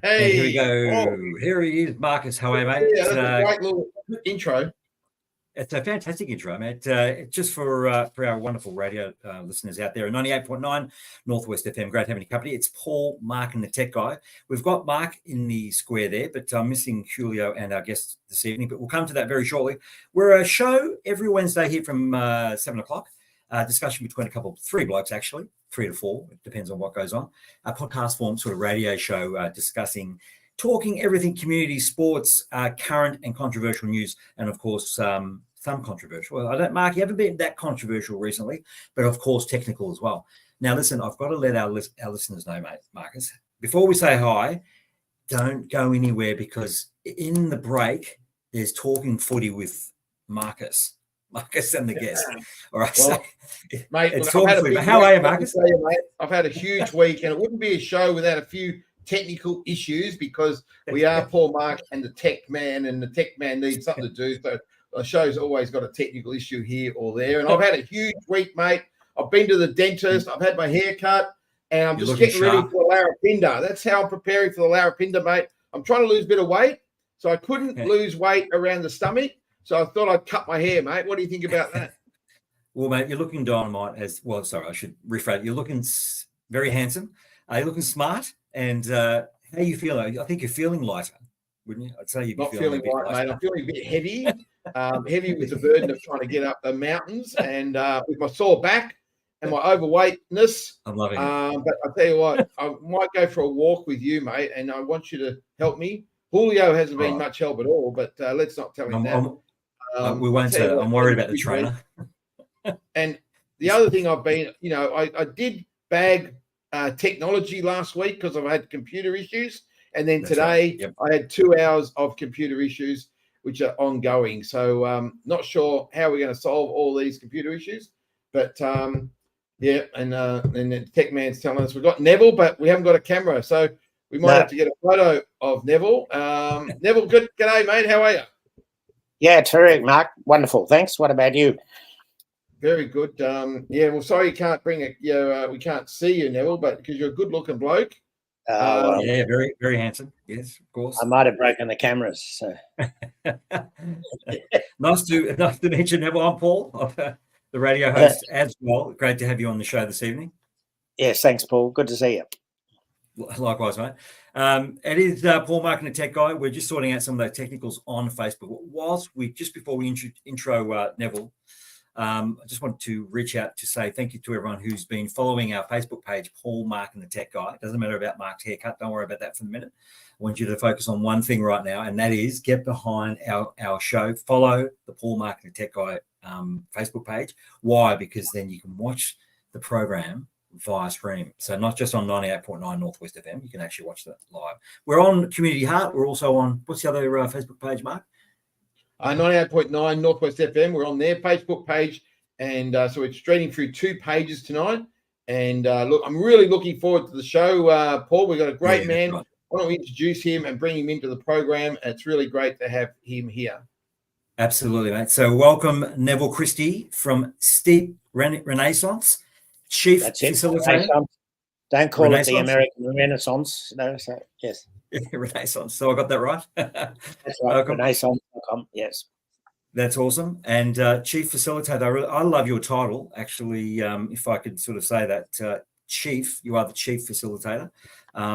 Hey, here we go. Here he is, Marcus. How are you, mate? Yeah, that's a great little intro. It's a fantastic intro, mate. Just for our wonderful radio listeners out there, 98.9 Northwest FM. Great having you company. It's Paul, Mark, and the Tech Guy. We've got Mark in the square there, but I'm missing Julio and our guest this evening. But we'll come to that very shortly. We're a show every Wednesday here from 7 o'clock. Discussion between three blokes actually, 3 to 4. It depends on what goes on. A podcast form sort of radio show talking everything community, sports, current and controversial news, and of course some controversial. Well, Mark, you haven't been that controversial recently, but of course technical as well. Now, listen, I've got to let our listeners know, mate, Marcus, before we say hi, don't go anywhere because in the break there's talking footy with Marcus and the guest. All right, well, so, mate, it's look, how are you, Marcus? I've had a huge week, and it wouldn't be a show without a few technical issues because we are Paul, Mark, and the tech man, and the tech man needs something to do. So the show's always got a technical issue here or there. And I've had a huge week, mate. I've been to the dentist. I've had my hair cut, and I'm just getting ready for the Larapinda. That's how I'm preparing for the Larapinda, mate. I'm trying to lose a bit of weight, so I couldn't lose weight around the stomach. So I thought I'd cut my hair, mate. What do you think about that? Well, mate, you're looking dynamite as well. Sorry, I should rephrase. You're looking very handsome. You're looking smart. And how you feel? I think you're feeling lighter, wouldn't you? I'd say you're not feeling light, mate. I'm feeling a bit heavy, heavy with the burden of trying to get up the mountains, and with my sore back and my overweightness. I'm loving it. But I tell you what, I might go for a walk with you, mate, and I want you to help me. Julio hasn't been much help at all, but let's not tell him that. We won't. I'm worried about the trainer. And the other thing I've been, I did bag technology last week because I've had computer issues, and then today I had 2 hours of computer issues which are ongoing. So not sure how we're going to solve all these computer issues, but and the tech man's telling us we've got Neville, but we haven't got a camera, so we might have to get a photo of Neville. Neville, g'day, mate. How are you? Yeah, terrific, Mark. Wonderful. Thanks. What about you? Very good. Well, sorry you can't bring it. We can't see you, Neville, but because you're a good-looking bloke. Yeah, very, very handsome. Yes, of course. I might have broken the cameras. So. Nice to meet you, Neville. I'm Paul, the radio host as well. Great to have you on the show this evening. Yes, thanks, Paul. Good to see you. Likewise, mate. It is Paul, Mark, and the Tech Guy. We're just sorting out some of those technicals on Facebook. Before we intro Neville, I just want to reach out to say thank you to everyone who's been following our Facebook page, Paul, Mark, and the Tech Guy. It doesn't matter about Mark's haircut. Don't worry about that for the minute. I want you to focus on one thing right now, and that is get behind our show. Follow the Paul, Mark, and the Tech Guy Facebook page. Why? Because then you can watch the program via stream. So not just on 98.9 Northwest FM. You can actually watch that live. We're on Community Heart. We're also on, what's the other Facebook page, Mark? 98.9 Northwest FM. We're on their Facebook page. And so we're streaming through 2 pages tonight. And look, I'm really looking forward to the show, Paul. We've got a great man. Right. Why don't we introduce him and bring him into the program? It's really great to have him here. Absolutely, mate. So welcome, Neville Christie from Steep Renaissance, Chief Facilitator. Don't call it the American Renaissance. No, so, yes. Renaissance. So I got that right? That's right, Renaissance.com, yes. That's awesome. And Chief Facilitator, I love your title, actually, if I could sort of say that. Chief, you are the Chief Facilitator.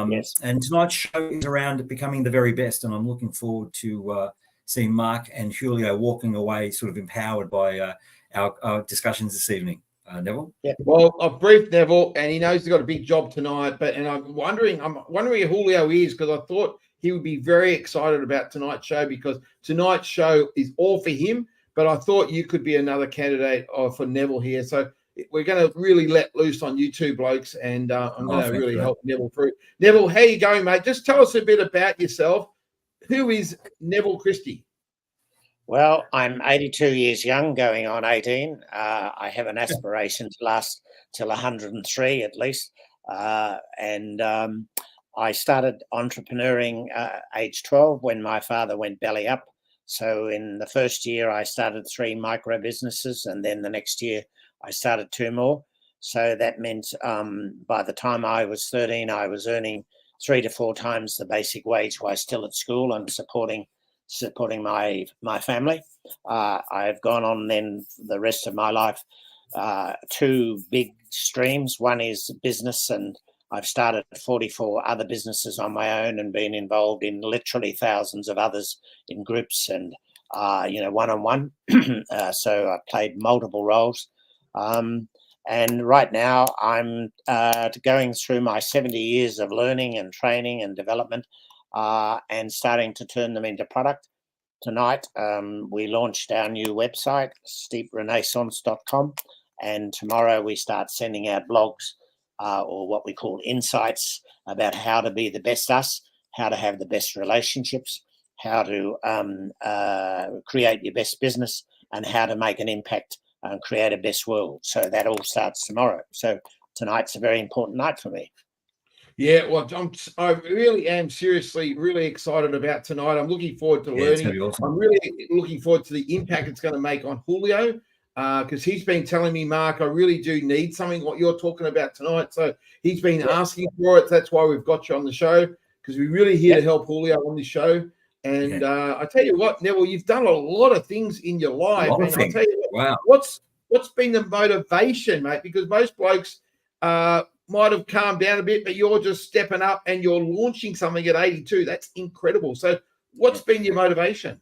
Yes. And tonight's show is around becoming the very best, and I'm looking forward to seeing Mark and Julio walking away sort of empowered by our discussions this evening. Neville? Yeah. Well, I've briefed Neville, and he knows he's got a big job tonight. And I'm wondering who Julio is, because I thought he would be very excited about tonight's show, because tonight's show is all for him. But I thought you could be another candidate for Neville here. So we're going to really let loose on you two blokes, and I'm going to really help Neville through. Neville, how you going, mate? Just tell us a bit about yourself. Who is Neville Christie? Well, I'm 82 years young, going on 18. I have an aspiration to last till 103 at least. I started entrepreneuring age 12 when my father went belly up. So in the first year, I started 3 micro businesses, and then the next year, I started 2 more. So that meant by the time I was 13, I was earning 3 to 4 times the basic wage while still at school and supporting my family. I've gone on then the rest of my life, 2 big streams. One is business, and I've started 44 other businesses on my own and been involved in literally thousands of others in groups and, one-on-one. So I played multiple roles. And right now I'm going through my 70 years of learning and training and development and starting to turn them into product. Tonight, we launched our new website, steeprenaissance.com, and tomorrow we start sending out blogs or what we call insights about how to be the best us, how to have the best relationships, how to create your best business, and how to make an impact and create a best world. So that all starts tomorrow. So tonight's a very important night for me. Yeah, well, I really am seriously really excited about tonight. I'm looking forward to learning. It's gonna be awesome. I'm really looking forward to the impact it's going to make on Julio, because he's been telling me, Mark, I really do need something what you're talking about tonight. So he's been asking for it. That's why we've got you on the show, because we're really here to help Julio on this show. And I tell you what, Neville, you've done a lot of things in your life. And I'll tell you what, what's been the motivation, mate? Because most blokes might have calmed down a bit, but you're just stepping up and you're launching something at 82. That's incredible. So what's been your motivation?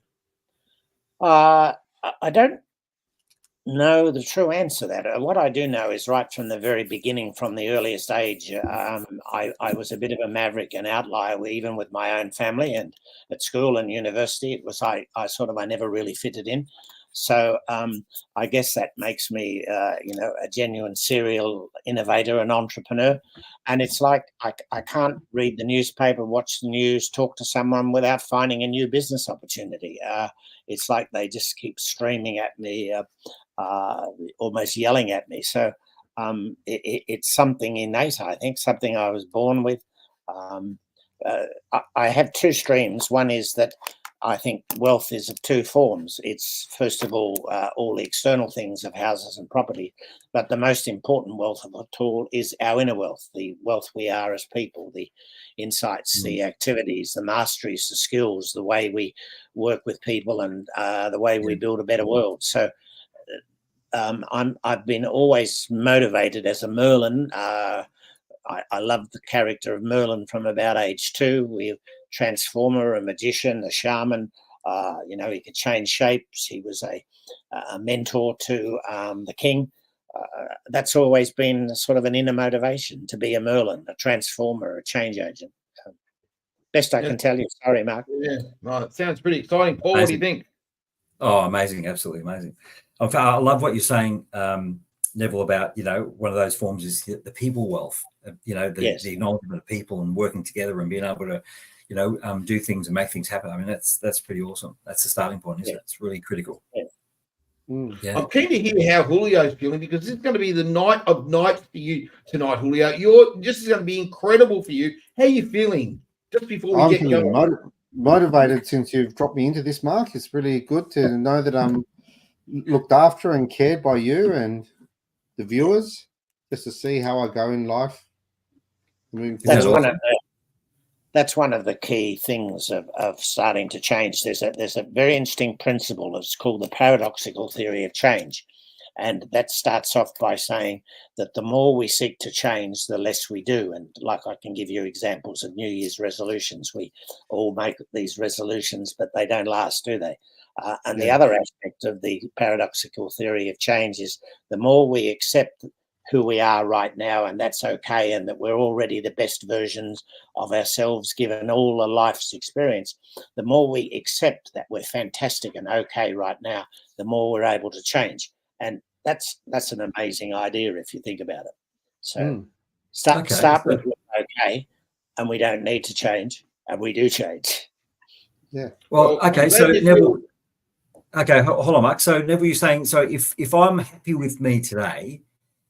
I don't know the true answer to that. What I do know is right from the very beginning, from the earliest age, I was a bit of a maverick, an outlier, even with my own family, and at school and university. It was I never really fitted in. So I guess that makes me, a genuine serial innovator and entrepreneur. And it's like I can't read the newspaper, watch the news, talk to someone without finding a new business opportunity. It's like they just keep screaming at me, almost yelling at me. So it's something innate, I think, something I was born with. I have 2 streams. One is that I think wealth is of 2 forms. It's, first of all the external things of houses and property, but the most important wealth of it all is our inner wealth, the wealth we are as people, the insights, the activities, the masteries, the skills, the way we work with people, and the way we build a better world. So I've been always motivated as a Merlin. I loved the character of Merlin from about age 2. We're transformer, a magician, a shaman. He could change shapes. He was a mentor to the king. That's always been sort of an inner motivation, to be a Merlin, a transformer, a change agent. Best I can tell you. Sorry, Mark. Yeah, right. It sounds pretty exciting. Paul, what do you think? Oh, amazing. Absolutely amazing. I love what you're saying, Neville, about, one of those forms is the people wealth, the acknowledgement of people and working together and being able to, do things and make things happen. I mean, that's pretty awesome. That's the starting point, isn't it? It's really critical. Yeah. I'm keen to hear how Julio's feeling, because this is going to be the night of nights for you tonight, Julio. This is going to be incredible for you. How are you feeling just before we get going? Motivated since you've dropped me into this, Mark. It's really good to know that I'm looked after and cared by you and the viewers, just to see how I go in life. That's one of the key things of starting to change. There's a very interesting principle. It's called the paradoxical theory of change. And that starts off by saying that the more we seek to change, the less we do. And like, I can give you examples of New Year's resolutions. We all make these resolutions, but they don't last, do they? And the other aspect of the paradoxical theory of change is the more we accept who we are right now, and that's okay, and that we're already the best versions of ourselves given all of life's experience, the more we accept that we're fantastic and okay right now, the more we're able to change. And that's an amazing idea if you think about it. So Okay. start with okay, and we don't need to change, and we do change. Yeah. Well, okay. So Neville, okay, hold on, Mark. So Neville, you're saying, so if I'm happy with me today,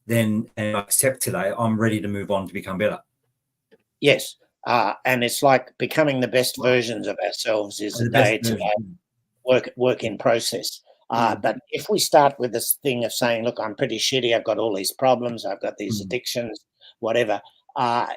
then and I accept today, I'm ready to move on to become better. Yes. And it's like becoming the best versions of ourselves is a day-to-day work in process. But if we start with this thing of saying, look, I'm pretty shitty, I've got all these problems, I've got these addictions, whatever,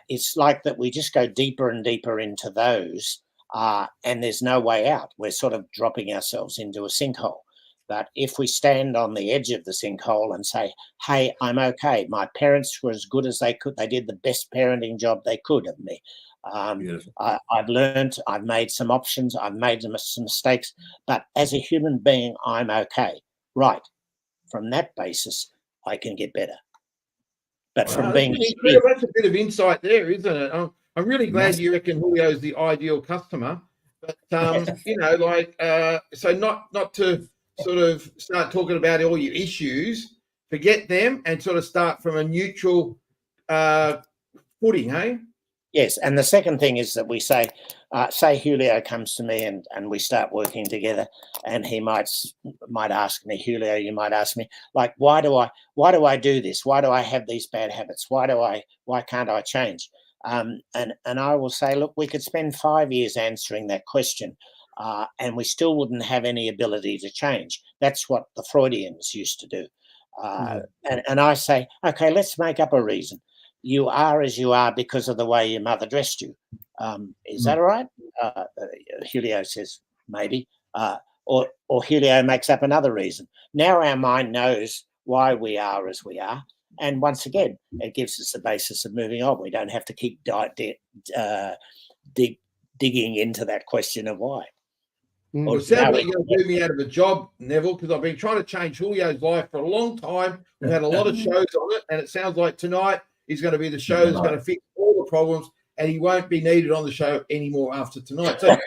it's like that we just go deeper and deeper into those, and there's no way out. We're sort of dropping ourselves into a sinkhole. But if we stand on the edge of the sinkhole and say, hey, I'm okay, my parents were as good as they could, they did the best parenting job they could of me. I've learned, I've made some options, I've made some mistakes, but as a human being, I'm okay. Right. From that basis, I can get better. But from being incredible, that's a bit of insight there, isn't it? I'm really glad you reckon Julio's the ideal customer. But you know, like so not to sort of start talking about all your issues, forget them and sort of start from a neutral footing, hey? Yes, and the second thing is that we say Julio comes to me and we start working together, and he might ask me, Julio, you might ask me, like, why do I do this? Why do I have these bad habits? Why can't I change? And I will say, look, we could spend 5 years answering that question, and we still wouldn't have any ability to change. That's what the Freudians used to do. And I say, okay, let's make up a reason. You are as you are because of the way your mother dressed you. Is that all right? Julio says maybe, or Julio makes up another reason. Now our mind knows why we are as we are, and once again, it gives us the basis of moving on. We don't have to keep digging into that question of why. Well, it sounds like you're going to do me out of a job, Neville, because I've been trying to change Julio's life for a long time. We've had a lot of shows on it, and it sounds like tonight is going to be the show that's going to fix all the problems, and he won't be needed on the show anymore after tonight. So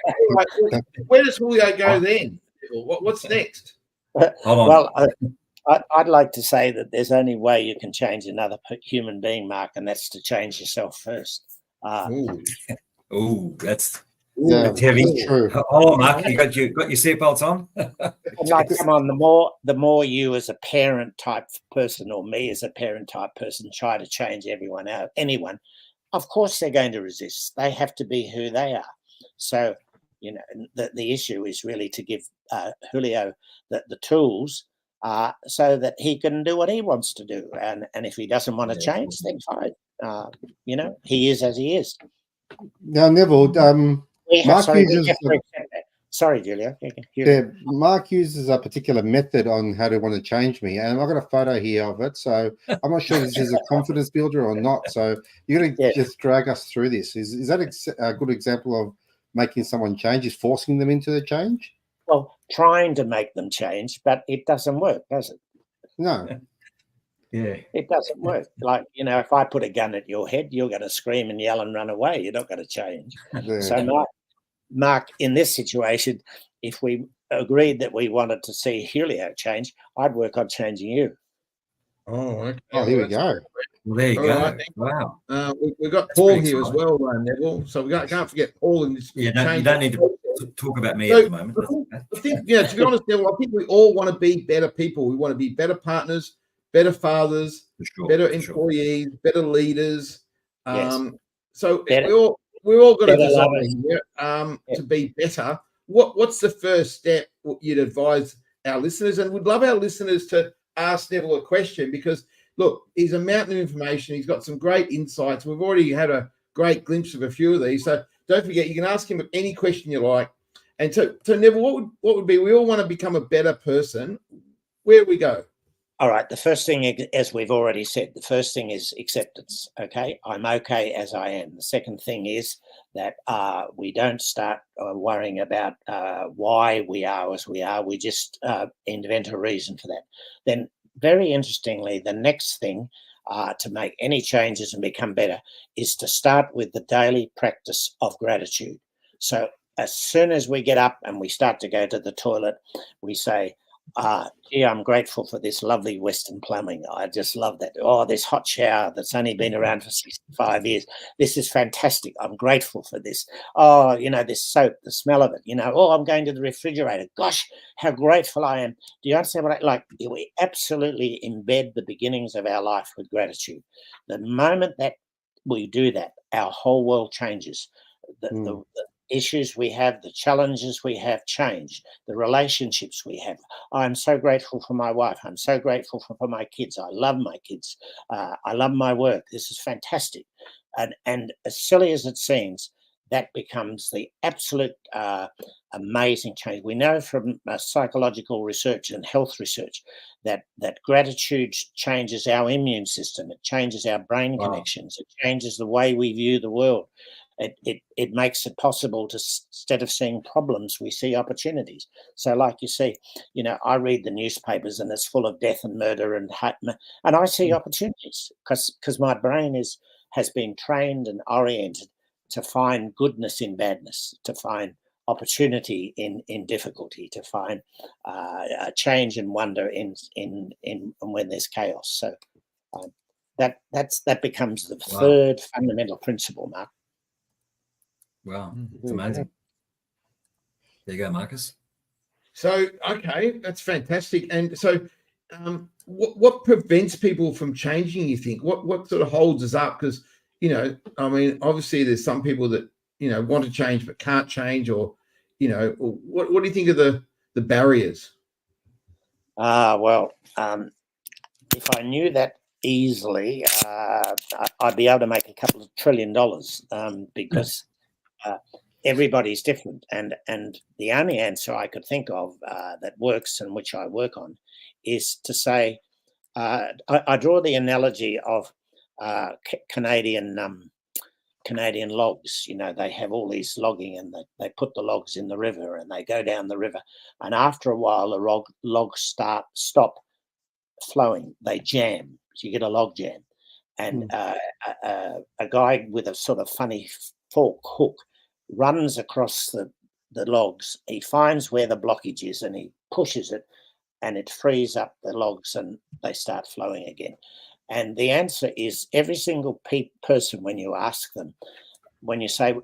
where does Julio go then? What's next? Well, I'd like to say that there's only way you can change another human being, Mark, and that's to change yourself first. That's Yeah, heavy. that's true. Oh, Mark, you got your seatbelts on? Like, come on, the more you as a parent type person, or me as a parent type person, try to change anyone, of course they're going to resist. They have to be who they are. So, you know, the issue is really to give Julio the tools so that he can do what he wants to do. And if he doesn't want to change, then fine. You know, he is as he is. Now, Neville, Mark uses. Sorry, Julia. Yeah, Mark uses a particular method on how to want to change me, and I've got a photo here of it. So I'm not sure if this is a confidence builder or not. So you're going to just drag us through this. Is that a good example of making someone change? Is forcing them into the change? Well, trying to make them change, but it doesn't work, does it? No. Yeah, it doesn't work. Like, you know, if I put a gun at your head, you're going to scream and yell and run away. You're not going to change. Yeah. So, Mark, in this situation, if we agreed that we wanted to see Julio change, I'd work on changing you. Oh, okay. Oh, here we go. Well, there you go. Right. Wow. We've got Paul here as well, Neville. So we can't forget Paul in this. Yeah, you don't need to talk about me at the moment. I think, to be honest, Neville, I think we all want to be better people. We want to be better partners, better fathers, better employees, better leaders. So we're all got a desire here to be better. What's the first step you'd advise our listeners? And we'd love our listeners to ask Neville a question, because look, he's a mountain of information. He's got some great insights. We've already had a great glimpse of a few of these. So don't forget, you can ask him any question you like. And so Neville, what would be, we all want to become a better person. Where we go? All right. The first thing, as we've already said, the first thing is acceptance. Okay. I'm okay as I am. The second thing is that we don't start worrying about why we are as we are. We just invent a reason for that. Then, very interestingly, the next thing to make any changes and become better is to start with the daily practice of gratitude. So as soon as we get up and we start to go to the toilet, we say, Gee, I'm grateful for this lovely Western plumbing. I just love that. Oh, this hot shower that's only been around for 65 years. This is fantastic. I'm grateful for this. Oh, this soap, the smell of it, oh, I'm going to the refrigerator. Gosh, how grateful I am. Do you understand what we absolutely embed the beginnings of our life with gratitude. The moment that we do that, our whole world changes. The issues we have, the challenges we have change, the relationships we have. I'm so grateful for my wife. I'm so grateful for my kids. I love my kids. I love my work. This is fantastic. And as silly as it seems, that becomes the absolute amazing change. We know from psychological research and health research that gratitude changes our immune system. It changes our brain connections. It changes the way we view the world. It makes it possible to, instead of seeing problems, we see opportunities. So like you see, I read the newspapers and it's full of death and murder and I see opportunities because my brain has been trained and oriented to find goodness in badness, to find opportunity in difficulty, to find a change and wonder in when there's chaos. So that becomes the third fundamental principle, Mark. Wow, it's amazing. There you go, Marcus. So, okay, that's fantastic. And so, what prevents people from changing, you think? What sort of holds us up? Because, obviously there's some people that, want to change but can't change, or, what do you think of the barriers? Well, if I knew that easily, I'd be able to make a couple of $1 trillion because everybody's different. And the only answer I could think of that works and which I work on is to say, I draw the analogy of Canadian logs. They have all these logging and they put the logs in the river and they go down the river. And after a while, the logs stop flowing. They jam. So you get a log jam. And a guy with a sort of funny fork hook runs across the logs. He finds where the blockage is and he pushes it and it frees up the logs and they start flowing again. And the answer is every single person, when you ask them, when you say,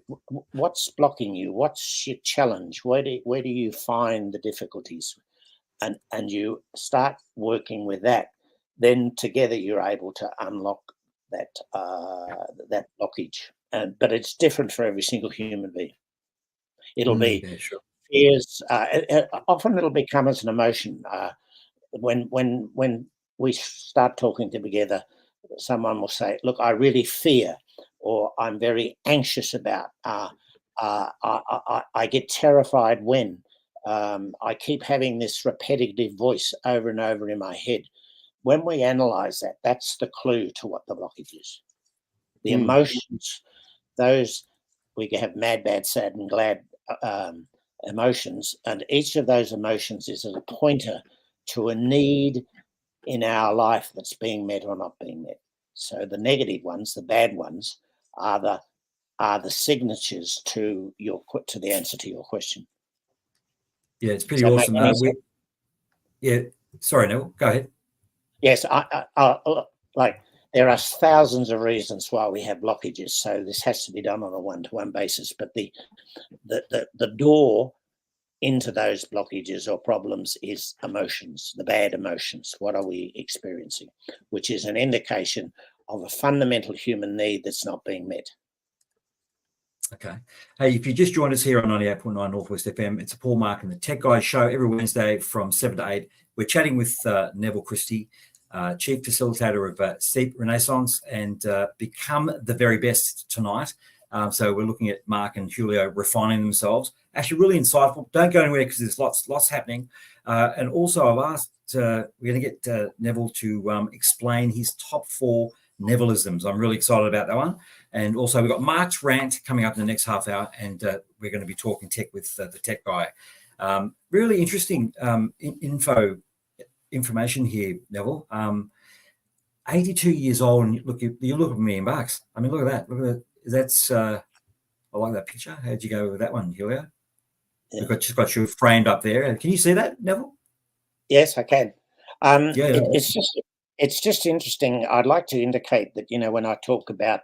what's blocking you? What's your challenge? Where do you find the difficulties? And you start working with that, then together you're able to unlock that blockage. But it's different for every single human being. It'll be fears. Often it'll become as an emotion. When we start talking together, someone will say, "Look, I really fear," or "I'm very anxious about." I get terrified when I keep having this repetitive voice over and over in my head. When we analyze that, that's the clue to what the blockage is. The emotions, those we can have mad, bad, sad, and glad emotions, and each of those emotions is a pointer to a need in our life that's being met or not being met. So the negative ones, the bad ones, are the signatures to the answer to your question. Yeah, it's pretty awesome. Sorry, Neville, go ahead. Yes, there are thousands of reasons why we have blockages, so this has to be done on a one-to-one basis. But the door into those blockages or problems is emotions, the bad emotions. What are we experiencing? Which is an indication of a fundamental human need that's not being met. Okay. Hey, if you just joined us here on 98.9 Northwest FM, it's a Paul, Mark and the Tech Guys show every Wednesday from 7 to 8. We're chatting with Neville Christie, Chief Facilitator of Seep Renaissance, and Become the Very Best tonight. So we're looking at Mark and Julio refining themselves. Actually, really insightful. Don't go anywhere because there's lots happening. And also, I've asked, we're going to get Neville to explain his top 4 Nevillisms. I'm really excited about that one. And also, we've got Mark's rant coming up in the next half hour, and we're going to be talking tech with the Tech Guy. Really interesting information here, Neville. 82 years old, and you look at $1 million. I mean, look at that. Look at that. That's I like that picture. How'd you go with that one, Julio? Yeah. We've just got you framed up there. Can you see that, Neville? Yes, I can. Yeah. It's just interesting. I'd like to indicate that, when I talk about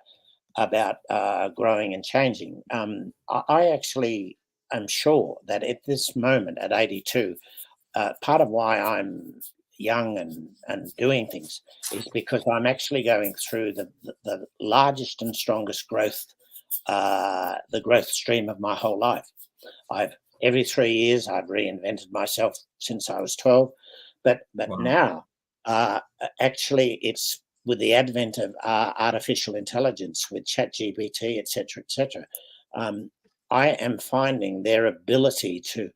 growing and changing, I actually am sure that at this moment, at 82, part of why I'm young and doing things is because I'm actually going through the largest and strongest growth, the growth stream of my whole life. Every 3 years I've reinvented myself since I was 12, but Wow. now actually it's with the advent of artificial intelligence, with ChatGPT, etc. I am finding their ability to.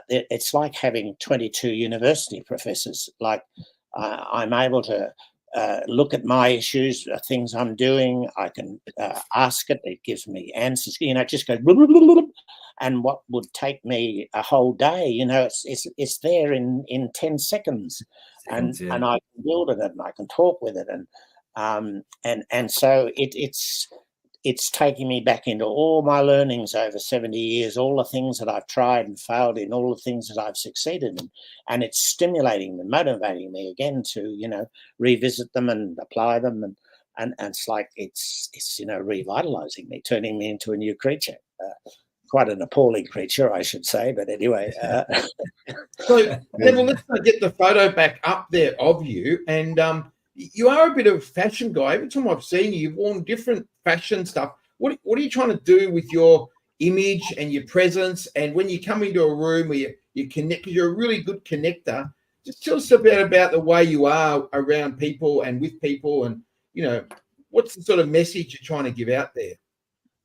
It's like having 22 university professors. Like I'm able to look at my issues, things I'm doing. I can ask it; it gives me answers. It just goes. Blah, blah, blah, blah, and what would take me a whole day, it's there in 10 seconds, and I can build it and I can talk with it, and so it's taking me back into all my learnings over 70 years, all the things that I've tried and failed in, all the things that I've succeeded in, and it's stimulating and motivating me again to revisit them and apply them, and it's like it's revitalizing me, turning me into a new creature. Quite an appalling creature, I should say, but anyway. So, Neville, let's get the photo back up there of you. And you are a bit of a fashion guy. Every time I've seen you, you've worn different fashion stuff. What are you trying to do with your image and your presence? And when you come into a room where you connect, because you're a really good connector, just tell us a bit about the way you are around people and with people, and what's the sort of message you're trying to give out there?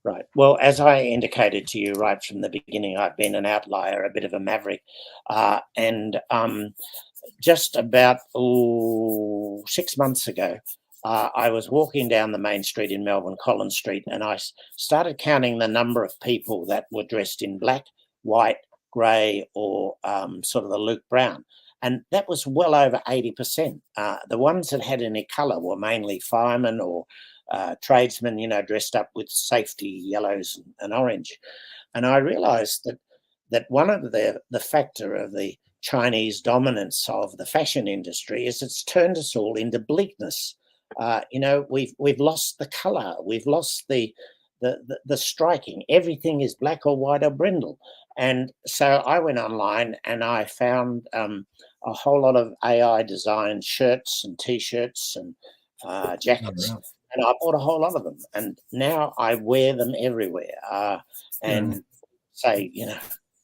Right. Well, as I indicated to you right from the beginning, I've been an outlier, a bit of a maverick. And just about 6 months ago, I was walking down the main street in Melbourne, Collins Street, and I started counting the number of people that were dressed in black, white, grey, or sort of the Luke Brown. And that was well over 80%. The ones that had any colour were mainly firemen or tradesmen, dressed up with safety yellows and orange. And I realized that one of the factor of the Chinese dominance of the fashion industry is it's turned us all into bleakness. We've lost the color, we've lost the striking. Everything is black or white or brindle. And so I went online and I found a whole lot of AI designed shirts and t-shirts and jackets. Oh, wow. And I bought a whole lot of them, and now I wear them everywhere. And say,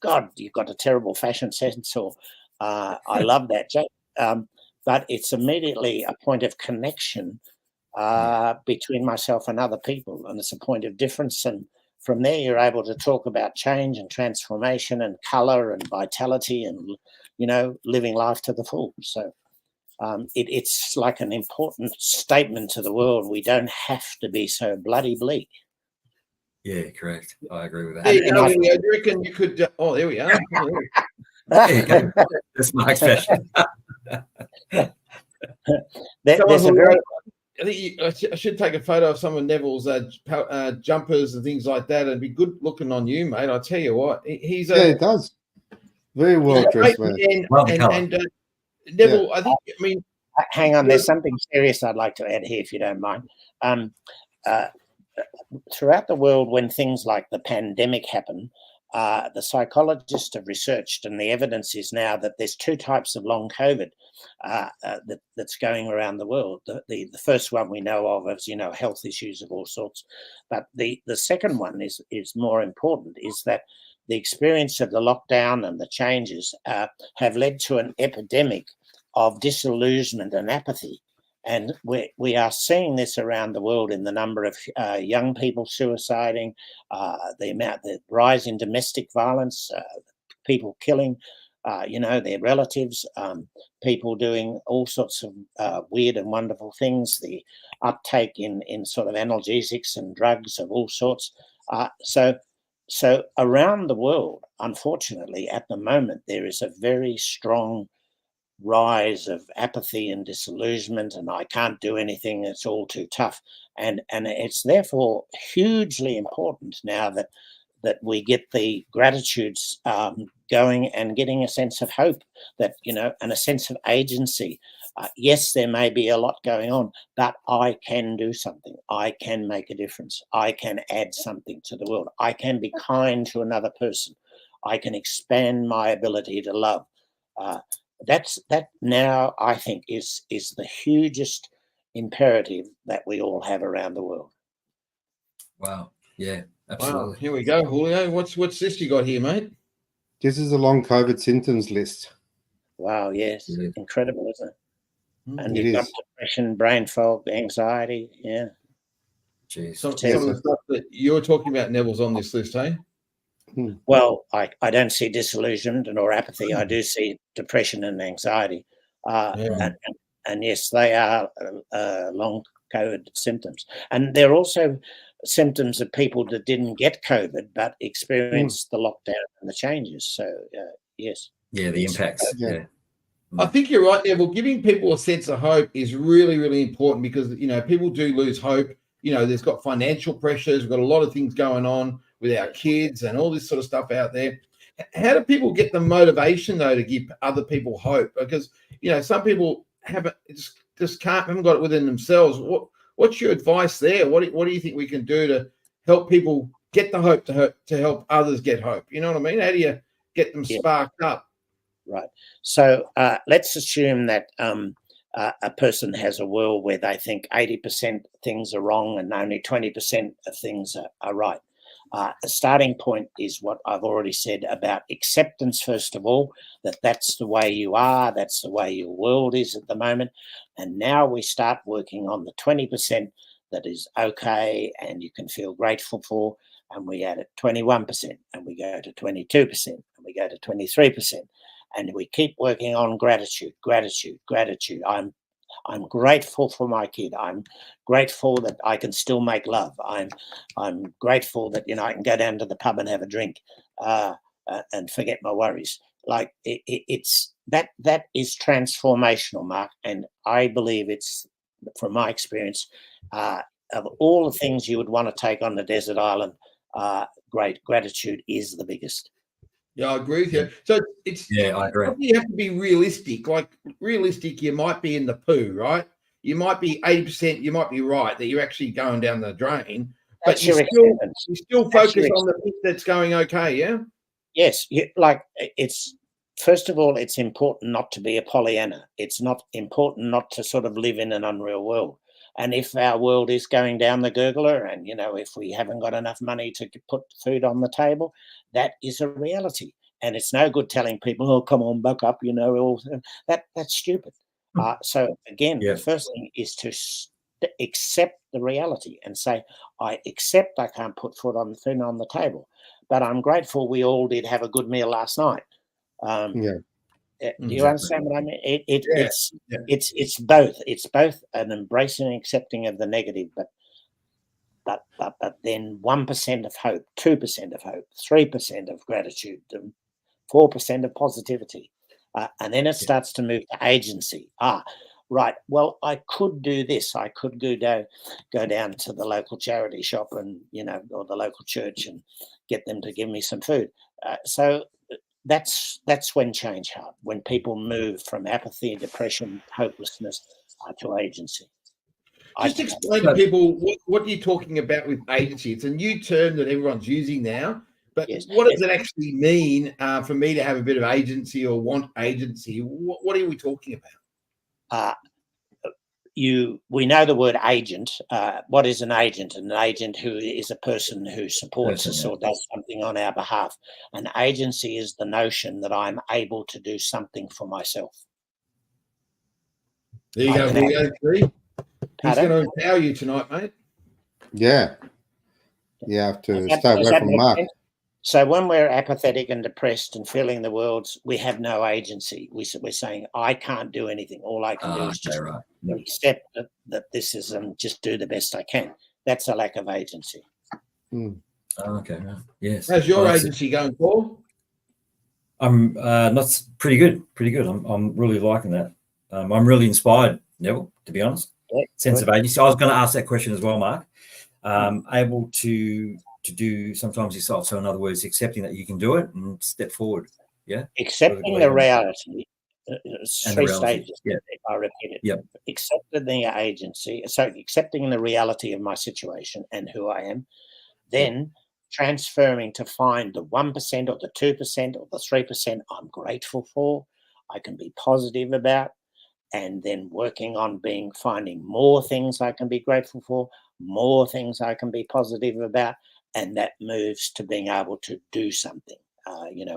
God, you've got a terrible fashion sense, or I love that jacket. But it's immediately a point of connection between myself and other people, and it's a point of difference. And from there, you're able to talk about change and transformation and color and vitality and, living life to the full. So it's like an important statement to the world. We don't have to be so bloody bleak. Yeah, correct. I agree with that. There you go. Do you reckon you could? Oh, there we are. There you go. That's Mark's fashion. I think I should take a photo of some of Neville's jumpers and things like that. It'd be good looking on you, mate. I tell you what, he's it does very well dressed, man. And Neville, I think. I mean, hang on. There's something serious I'd like to add here, if you don't mind. Throughout the world, when things like the pandemic happen, the psychologists have researched, and the evidence is now that there's two types of long COVID that's going around the world. The first one we know of is, health issues of all sorts. But the second one is more important, is that the experience of the lockdown and the changes have led to an epidemic of disillusionment and apathy. And we are seeing this around the world in the number of young people suiciding, the rise in domestic violence, people killing, their relatives, people doing all sorts of weird and wonderful things, the uptake in sort of analgesics and drugs of all sorts. So around the world, unfortunately, at the moment, there is a very strong rise of apathy and disillusionment, and I can't do anything, it's all too tough. And it's therefore hugely important now that we get the gratitudes going and getting a sense of hope that, and a sense of agency. Yes, there may be a lot going on, but I can do something. I can make a difference. I can add something to the world. I can be kind to another person. I can expand my ability to love. That now, I think, is the hugest imperative that we all have around the world. Wow. Yeah, absolutely. Wow. Here we go, Julio. What's this you got here, mate? This is a long COVID symptoms list. Wow, yes. Yeah. Incredible, isn't it? And It you've got is. depression, brain fog, anxiety. Yeah. Jeez. Some of the stuff that you're talking about, Neville's on this list, eh? Well, I don't see disillusionment or apathy. I do see depression and anxiety. And yes, they are long COVID symptoms. And they're also symptoms of people that didn't get COVID but experienced the lockdown and the changes. So, yes. Yeah, the impacts. Yeah. I think you're right, Neville. Giving people a sense of hope is really, really important because, people do lose hope. There's got financial pressures. We've got a lot of things going on with our kids and all this sort of stuff out there. How do people get the motivation, though, to give other people hope? Because, some people haven't got it within themselves. What's your advice there? What do you think we can do to help people get the hope to help others get hope? You know what I mean? How do you get them sparked up? Right. So let's assume that a person has a world where they think 80% things are wrong and only 20% of things are right. The starting point is what I've already said about acceptance, first of all, that's the way you are, that's the way your world is at the moment. And now we start working on the 20% that is okay and you can feel grateful for. And we add it 21% and we go to 22% and we go to 23%. And we keep working on gratitude. I'm grateful for my kid. I'm grateful that I can still make love. I'm grateful that I can go down to the pub and have a drink and forget my worries. Like it's that is transformational, Mark. And I believe it's, from my experience, of all the things you would want to take on the desert island, gratitude is the biggest. Yeah, I agree with you. So I agree. You have to be realistic. Like realistic, you might be in the poo, right? You might be 80%. You might be right that you're actually going down the drain, but you still focus on the bit that's going okay. Yeah. Yes, first of all, it's important not to be a Pollyanna. It's not important not to sort of live in an unreal world. And if our world is going down the gurgler and, if we haven't got enough money to put food on the table, that is a reality. And it's no good telling people, oh, come on, buck up, that's stupid. So, again, the first thing is to accept the reality and say, I accept I can't put food on the table, but I'm grateful we all did have a good meal last night. Do you understand what I mean? It's both. It's both an embracing and accepting of the negative, but then 1% of hope, 2% of hope, 3% of gratitude, 4% of positivity, and then it starts to move to agency. Right. Well, I could do this. I could go down to the local charity shop and or the local church and get them to give me some food. So. That's when change happens, when people move from apathy, depression, hopelessness to agency. Just explain to people what you're talking about with agency. It's a new term that everyone's using now, but what does it actually mean for me to have a bit of agency or want agency? What are we talking about? We know the word agent. What is an agent? An agent who is a person who supports us or does something on our behalf. An agency is the notion that I'm able to do something for myself. There you go, Julio. He's going to empower you tonight, mate. Yeah. You have to stay away from Mark. So when we're apathetic and depressed and feeling the world, we have no agency. We're saying, I can't do anything. All I can do is just accept that this is and just do the best I can. That's a lack of agency. Okay. Yes. How's your agency going, Paul? I'm not pretty good. I'm really liking that. I'm really inspired, Neville, to be honest. Sense of agency. I was going to ask that question as well, Mark. Able to do sometimes yourself. So in other words, accepting that you can do it and step forward. Yeah. Accepting the reality. And Three the reality. stages. Yeah. I repeat it. Yep. Accepting the agency. So accepting the reality of my situation and who I am. Then transferring to find the 1% or the 2% or the 3% I'm grateful for, I can be positive about, and then working on finding more things I can be grateful for, more things I can be positive about, and that moves to being able to do something.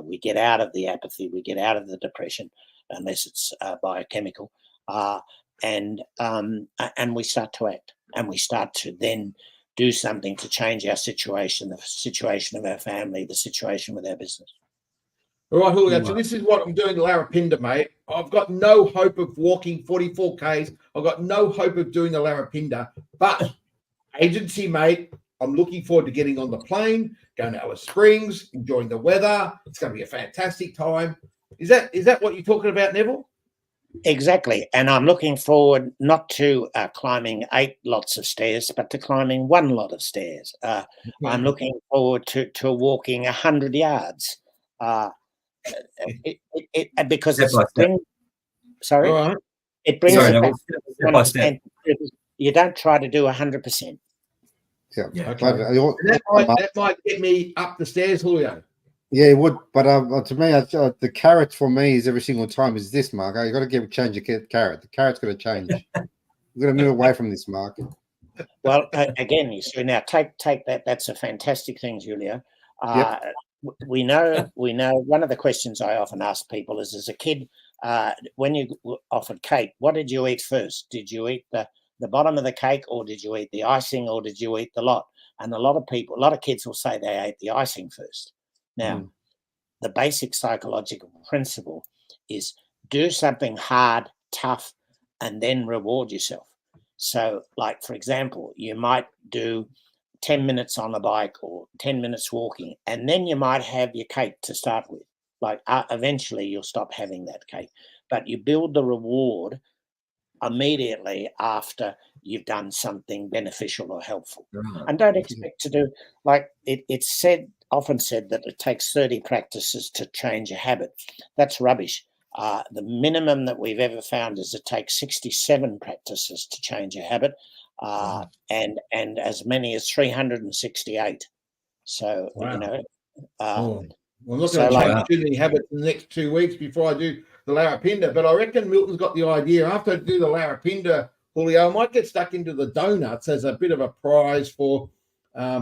We get out of the apathy, we get out of the depression, unless it's biochemical, and we start to act, and we start to then do something to change our situation, the situation of our family, the situation with our business. All right, Julio. So this is what I'm doing to Larapinda, mate. I've got no hope of walking 44 Ks. I've got no hope of doing the Larapinda. But agency, mate, I'm looking forward to getting on the plane, going to Alice Springs, enjoying the weather. It's going to be a fantastic time. Is that what you're talking about, Neville? Exactly. And I'm looking forward not to climbing 8 lots of stairs, but to climbing 1 lot of stairs. I'm looking forward to walking 100 yards. Because it brings, it brings it back to 1%. You don't try to do 100%. Yeah. Okay. That might get me up the stairs, Julio. Yeah, it would. But to me, the carrot for me is every single time is this, Mark. You got to change the carrot. The carrot's got to change. We're going to move away from this, Mark. Well, again, you see, now take that. That's a fantastic thing, Julio. We know. One of the questions I often ask people is, as a kid, when you were offered cake, what did you eat first? Did you eat the bottom of the cake, or did you eat the icing, or did you eat the lot? And a lot of kids will say they ate the icing first. Now, the basic psychological principle is do something hard, tough, and then reward yourself. So, like, for example, you might do 10 minutes on the bike or 10 minutes walking, and then you might have your cake to start with. Like, eventually you'll stop having that cake, but you build the reward immediately after you've done something beneficial or helpful. And don't expect to do, like it's often said that it takes 30 practices to change a habit. That's rubbish. The minimum that we've ever found is it takes 67 practices to change a habit, and as many as 368. So, I'm not going to change too many habits in the next 2 weeks before I do the Larapinda, but I reckon Milton's got the idea. After I do the Larapinda, Julio, I might get stuck into the donuts as a bit of a prize for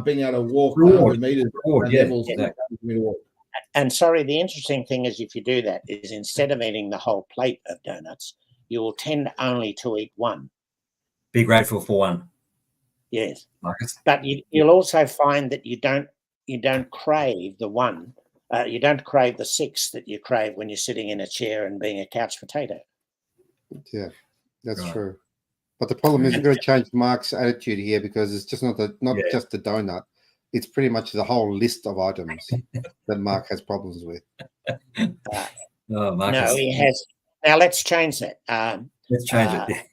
being able to walk 100 meters. And sorry, the interesting thing is, if you do that, is instead of eating the whole plate of donuts, you will tend only to eat one. Be grateful for one. Yes, Marcus. But you'll also find that you don't crave the one. You don't crave the 6 that you crave when you're sitting in a chair and being a couch potato. Yeah, that's true. But the problem is, you've got to change Mark's attitude here, because it's just not just the donut. It's pretty much the whole list of items that Mark has problems with. No, he has. Now let's change that. Let's change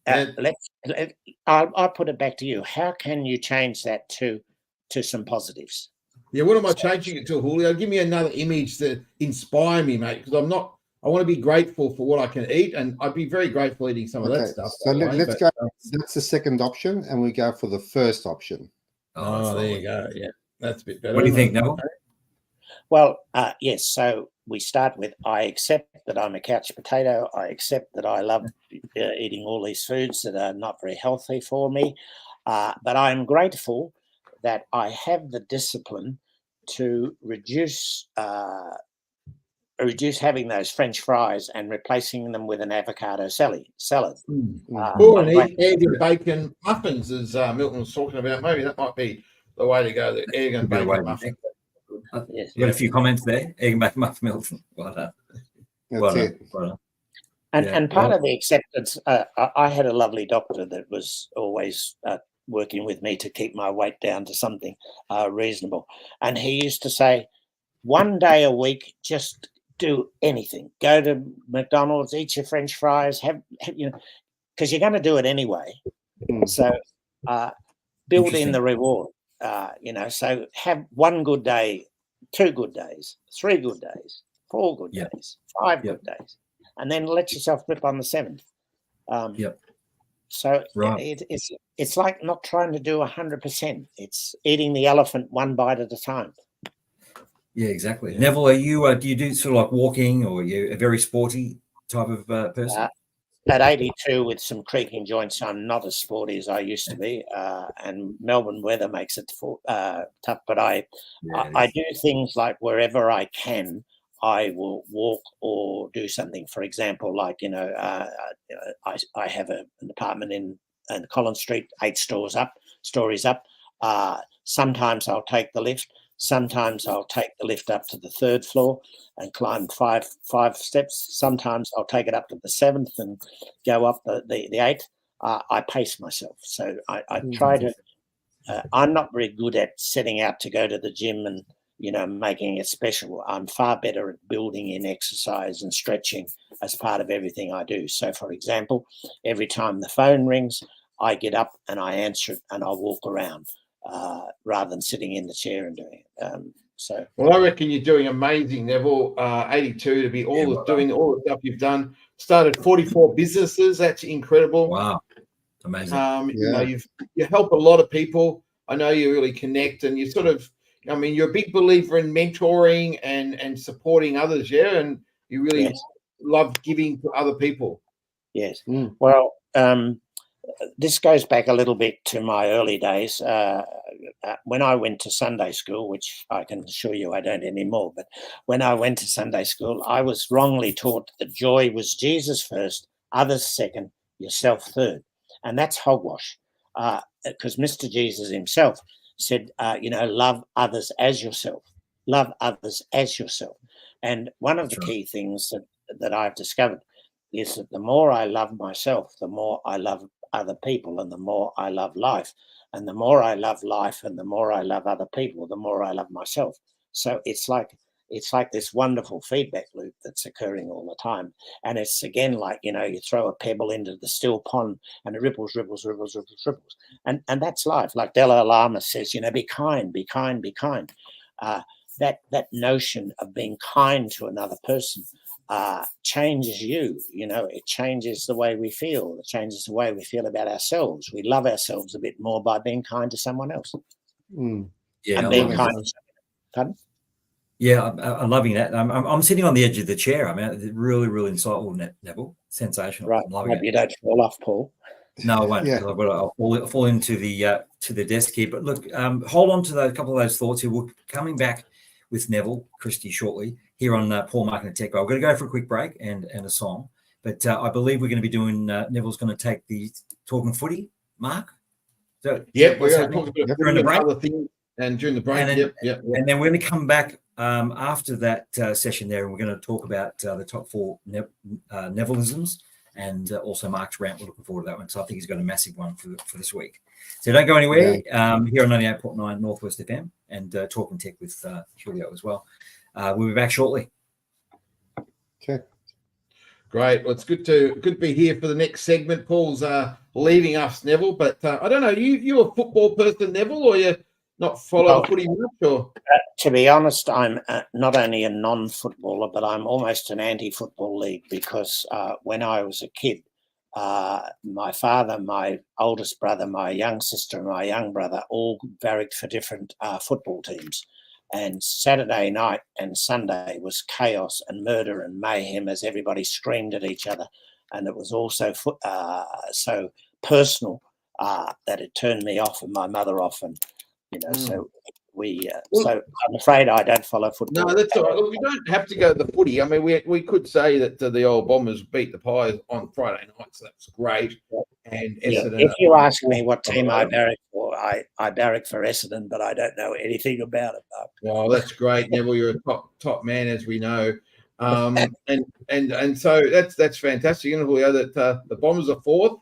it. I'll put it back to you. How can you change that to some positives? Yeah, what am I changing it to, Julio? Give me another image to inspire me, mate, because I want to be grateful for what I can eat, and I'd be very grateful eating some of that stuff. So let's go. That's the second option, and we go for the first option. Oh, there you go. Yeah, that's a bit better. What do you think, Neville? Well, yes. So we start with, I accept that I'm a couch potato. I accept that I love eating all these foods that are not very healthy for me. But I'm grateful that I have the discipline to reduce having those French fries and replacing them with an avocado salad. Or an egg and bacon muffins, as Milton was talking about. Maybe that might be the way to go, the egg and bacon muffins. Yes. Got a few comments there. Egg and bacon muffin, Milton. Well done. And part of the acceptance, I had a lovely doctor that was always working with me to keep my weight down to something reasonable. And he used to say, 1 day a week, just do anything. Go to McDonald's, eat your French fries, have because you're going to do it anyway. So build in the reward. So have 1 good day, 2 good days, 3 good days. 4 good days, 5 good days, and then let yourself rip on the 7th. So it's like not trying to do 100%. It's eating the elephant one bite at a time. Yeah, exactly. Neville, are you do you do sort of like walking, or are you a very sporty type of person? At 82 with some creaking joints, I'm not as sporty as I used to be, and Melbourne weather makes it tough. But I do things like wherever I can, I will walk or do something. For example, like I have an apartment in Collins Street, 8 stories up. Sometimes I'll take the lift. Sometimes I'll take the lift up to the 3rd floor and climb five steps. Sometimes I'll take it up to the 7th and go up the 8th. I pace myself. So I try to, I'm not very good at setting out to go to the gym and, making it special. I'm far better at building in exercise and stretching as part of everything I do. So, for example, every time the phone rings, I get up and I answer it and I walk around. Rather than sitting in the chair and doing it. Well, I reckon you're doing amazing, Neville. 82 to be doing all the stuff you've done. Started 44 businesses. That's incredible. Wow, amazing. You help a lot of people. I know you really connect, and you sort of, you're a big believer in mentoring and supporting others. Yeah, and you really love giving to other people. Yes. Well, this goes back a little bit to my early days when I went to Sunday school, which I can assure you I don't anymore. But when I went to Sunday school, I was wrongly taught that joy was Jesus first, others second, yourself third. And that's hogwash, because Mr. Jesus himself said, love others as yourself. Love others as yourself. And one of the key things that I've discovered is that the more I love myself, the more I love other people, and the more I love life, and the more I love life, and the more I love other people, the more I love myself. So it's like this wonderful feedback loop that's occurring all the time. And it's again like, you throw a pebble into the still pond and it ripples. And that's life. Like Dalai Lama says, be kind, be kind, be kind. That notion of being kind to another person changes you. It changes the way we feel. It changes the way we feel about ourselves. We love ourselves a bit more by being kind to someone else. Yeah, and being kind. Pardon? Yeah, I'm loving that. I'm sitting on the edge of the chair. I mean, really, really insightful, Neville. Sensational. Right. Hope you don't fall off, Paul. No, I won't. I'll fall into the desk here. But look, hold on to a couple of those thoughts here. We're coming back with Neville Christie shortly here on Paul Marking the Tech Guy. We're going to go for a quick break and a song. But I believe we're going to be doing, Neville's going to take the Talking Footy, Mark. So, we're going to talk about during the break. Other things and during the break. And then we're going to come back after that session there, and we're going to talk about the top 4 Nevillisms and also Mark's rant. We're looking forward to that one. So I think he's got a massive one for this week. So don't go anywhere. Here on 98.9 Northwest FM and Talking Tech with Julio as well. We'll be back shortly. Okay. Great. Well, it's good to be here for the next segment. Paul's leaving us, Neville, but I don't know. You a football person, Neville, or you not follow footy much? Or to be honest, I'm not only a non-footballer, but I'm almost an anti-football league because when I was a kid, my father, my oldest brother, my young sister, and my young brother all barracked for different football teams. And Saturday night and Sunday was chaos and murder and mayhem as everybody screamed at each other. And it was also so personal that it turned me off and my mother off. And, so so I'm afraid I don't follow football. No, that's all right. Look, we don't have to go to the footy. I mean, we could say that the old Bombers beat the Pies on Friday night, so that's great. And Essendon, if you ask me what team I barrack for, I barrack for Essendon, but I don't know anything about it. Well, that's great, Neville. You're a top man, as we know. And so that's fantastic. And Julio, that the Bombers are 4th,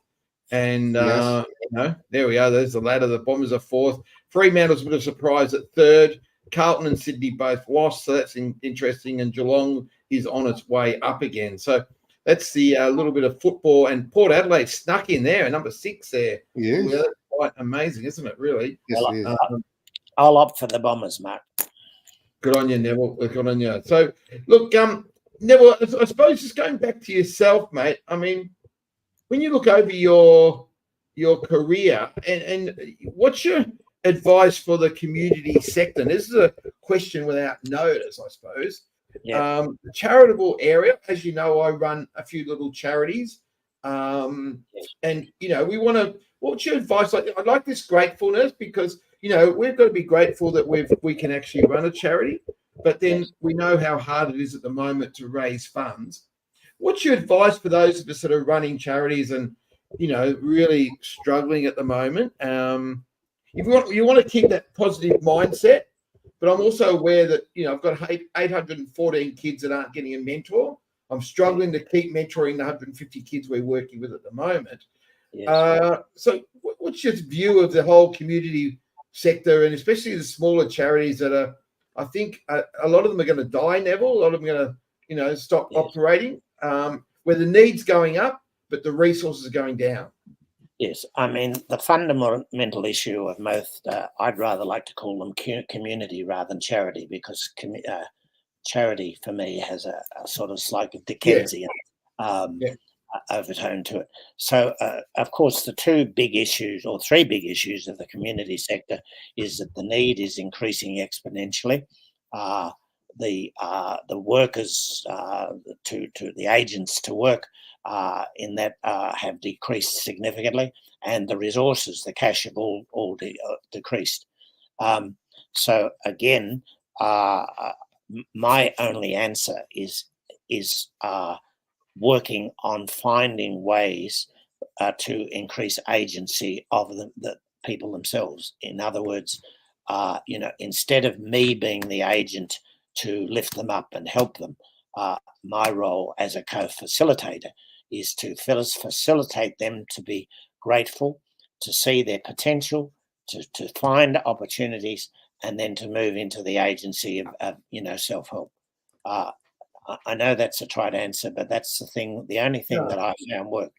and there we are. There's the ladder. The Bombers are 4th. Fremantle's a bit of surprise at 3rd. Carlton and Sydney both lost, so that's interesting. And Geelong is on its way up again. So that's the little bit of football. And Port Adelaide snuck in there, number 6 there. Yes. Well, that's quite amazing, isn't it, really? Yes, it is. I'll opt for the Bombers, Mark. Good on you, Neville. Good on you. So, look, Neville, I suppose just going back to yourself, mate. I mean, when you look over your career, and what's your advice for the community sector? And this is a question without notice, I suppose. Yeah. The charitable area, as you know, I run a few little charities, and you know, we want to. What's your advice? I like this gratefulness because you know we've got to be grateful that we can actually run a charity, but then we know how hard it is at the moment to raise funds. What's your advice for those of us that are running charities and you know really struggling at the moment? If you want to keep that positive mindset, but I'm also aware that you know I've got 814 kids that aren't getting a mentor. I'm struggling to keep mentoring the 150 kids we're working with at the moment. So what's your view of the whole community sector and especially the smaller charities that are, I think a lot of them are going to die, Neville. A lot of them are going to, you know, stop operating, where the need's going up, but the resources are going down. Yes, I mean, the fundamental issue of most, I'd rather like to call them community rather than charity, because charity for me has a sort of like a Dickensian overtone to it. So, of course, the three big issues of the community sector is that the need is increasing exponentially. The workers, to the agents to work in that have decreased significantly, and the resources, the cash, have all decreased. So again, my only answer is working on finding ways to increase agency of the people themselves. In other words, you know, instead of me being the agent to lift them up and help them, my role as a co-facilitator is to facilitate them to be grateful, to see their potential, to find opportunities, and then to move into the agency of you know, self-help. I know that's a trite answer, but that's the only thing that I found worked.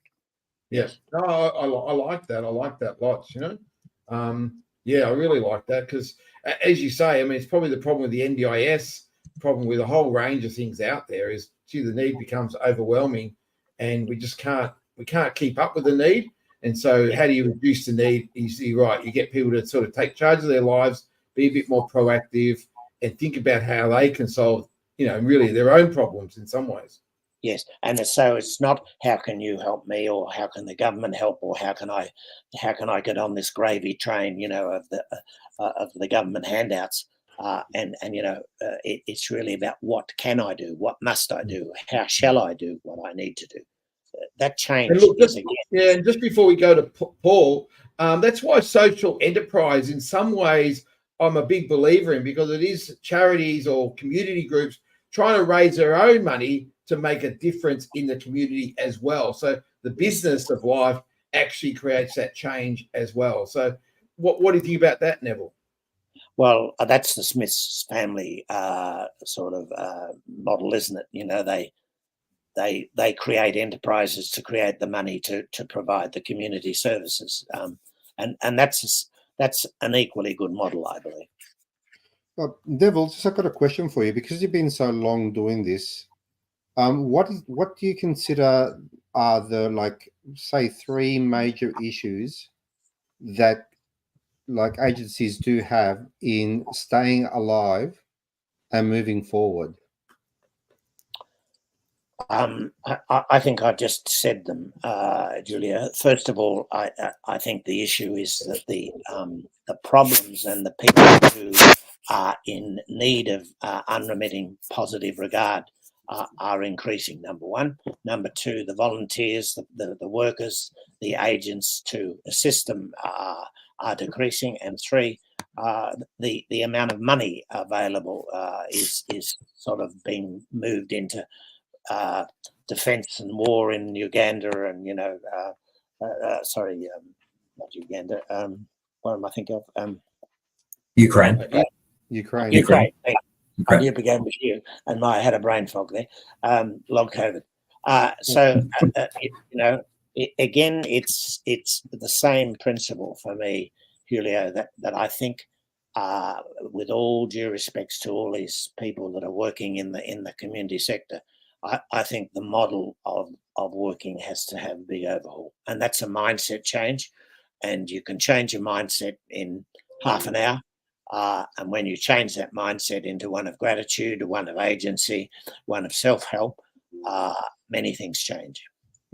Yes. No, I like that. I like that lots, you know. Yeah, I really like that because, as you say, I mean, it's probably the problem with the NDIS, problem with a whole range of things out there is, gee, the need becomes overwhelming and we can't keep up with the need. And so how do you reduce the need? You're right. You get people to sort of take charge of their lives, be a bit more proactive and think about how they can solve, you know, really their own problems in some ways. Yes, and so it's not how can you help me, or how can the government help, or how can I get on this gravy train, you know, of the government handouts, and you know, it's really about what can I do, what must I do, how shall I do what I need to do. That change and look, is again. Yeah, and just before we go to Paul, that's why social enterprise, in some ways, I'm a big believer in, because it is charities or community groups trying to raise their own money to make a difference in the community as well. So the business of life actually creates that change as well. So what do you think about that, Neville? Well, that's the Smiths family sort of model, isn't it? You know, they create enterprises to create the money to provide the community services, and that's an equally good model, I believe. Well, Neville, just I've got a question for you, because you've been so long doing this. What do you consider are the, like, say, three major issues that, like, agencies do have in staying alive and moving forward? I think I just said them, Julia. First of all, I think the issue is that the problems and the people who are in need of unremitting positive regard are increasing, number one. Number two, the volunteers, the workers, the agents to assist them are decreasing. And three, the amount of money available is sort of being moved into defense and war in Uganda, and you know, sorry, not Uganda. What am I thinking of? Ukraine. Ukraine. I knew it began with you, and I had a brain fog there. Long COVID. So you know, again, it's the same principle for me, Julio. That I think with all due respects to all these people that are working in the community sector, I think the model of working has to have a big overhaul, and that's a mindset change. And you can change your mindset in half an hour. And when you change that mindset into one of gratitude, one of agency, one of self-help, many things change.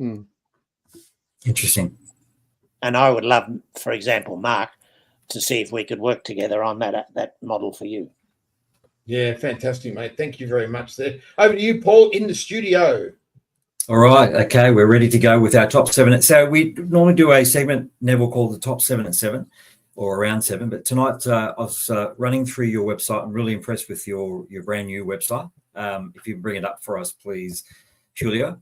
Mm. Interesting. And I would love, for example, Mark, to see if we could work together on that model for you. Yeah, fantastic, mate. Thank you very much there. Over to you, Paul, in the studio. All right. Okay. We're ready to go with our top 7. So we normally do a segment, Neville, called the top 7 at 7 or around 7. But tonight I was running through your website. I'm really impressed with your brand new website. If you bring it up for us, please, Julio.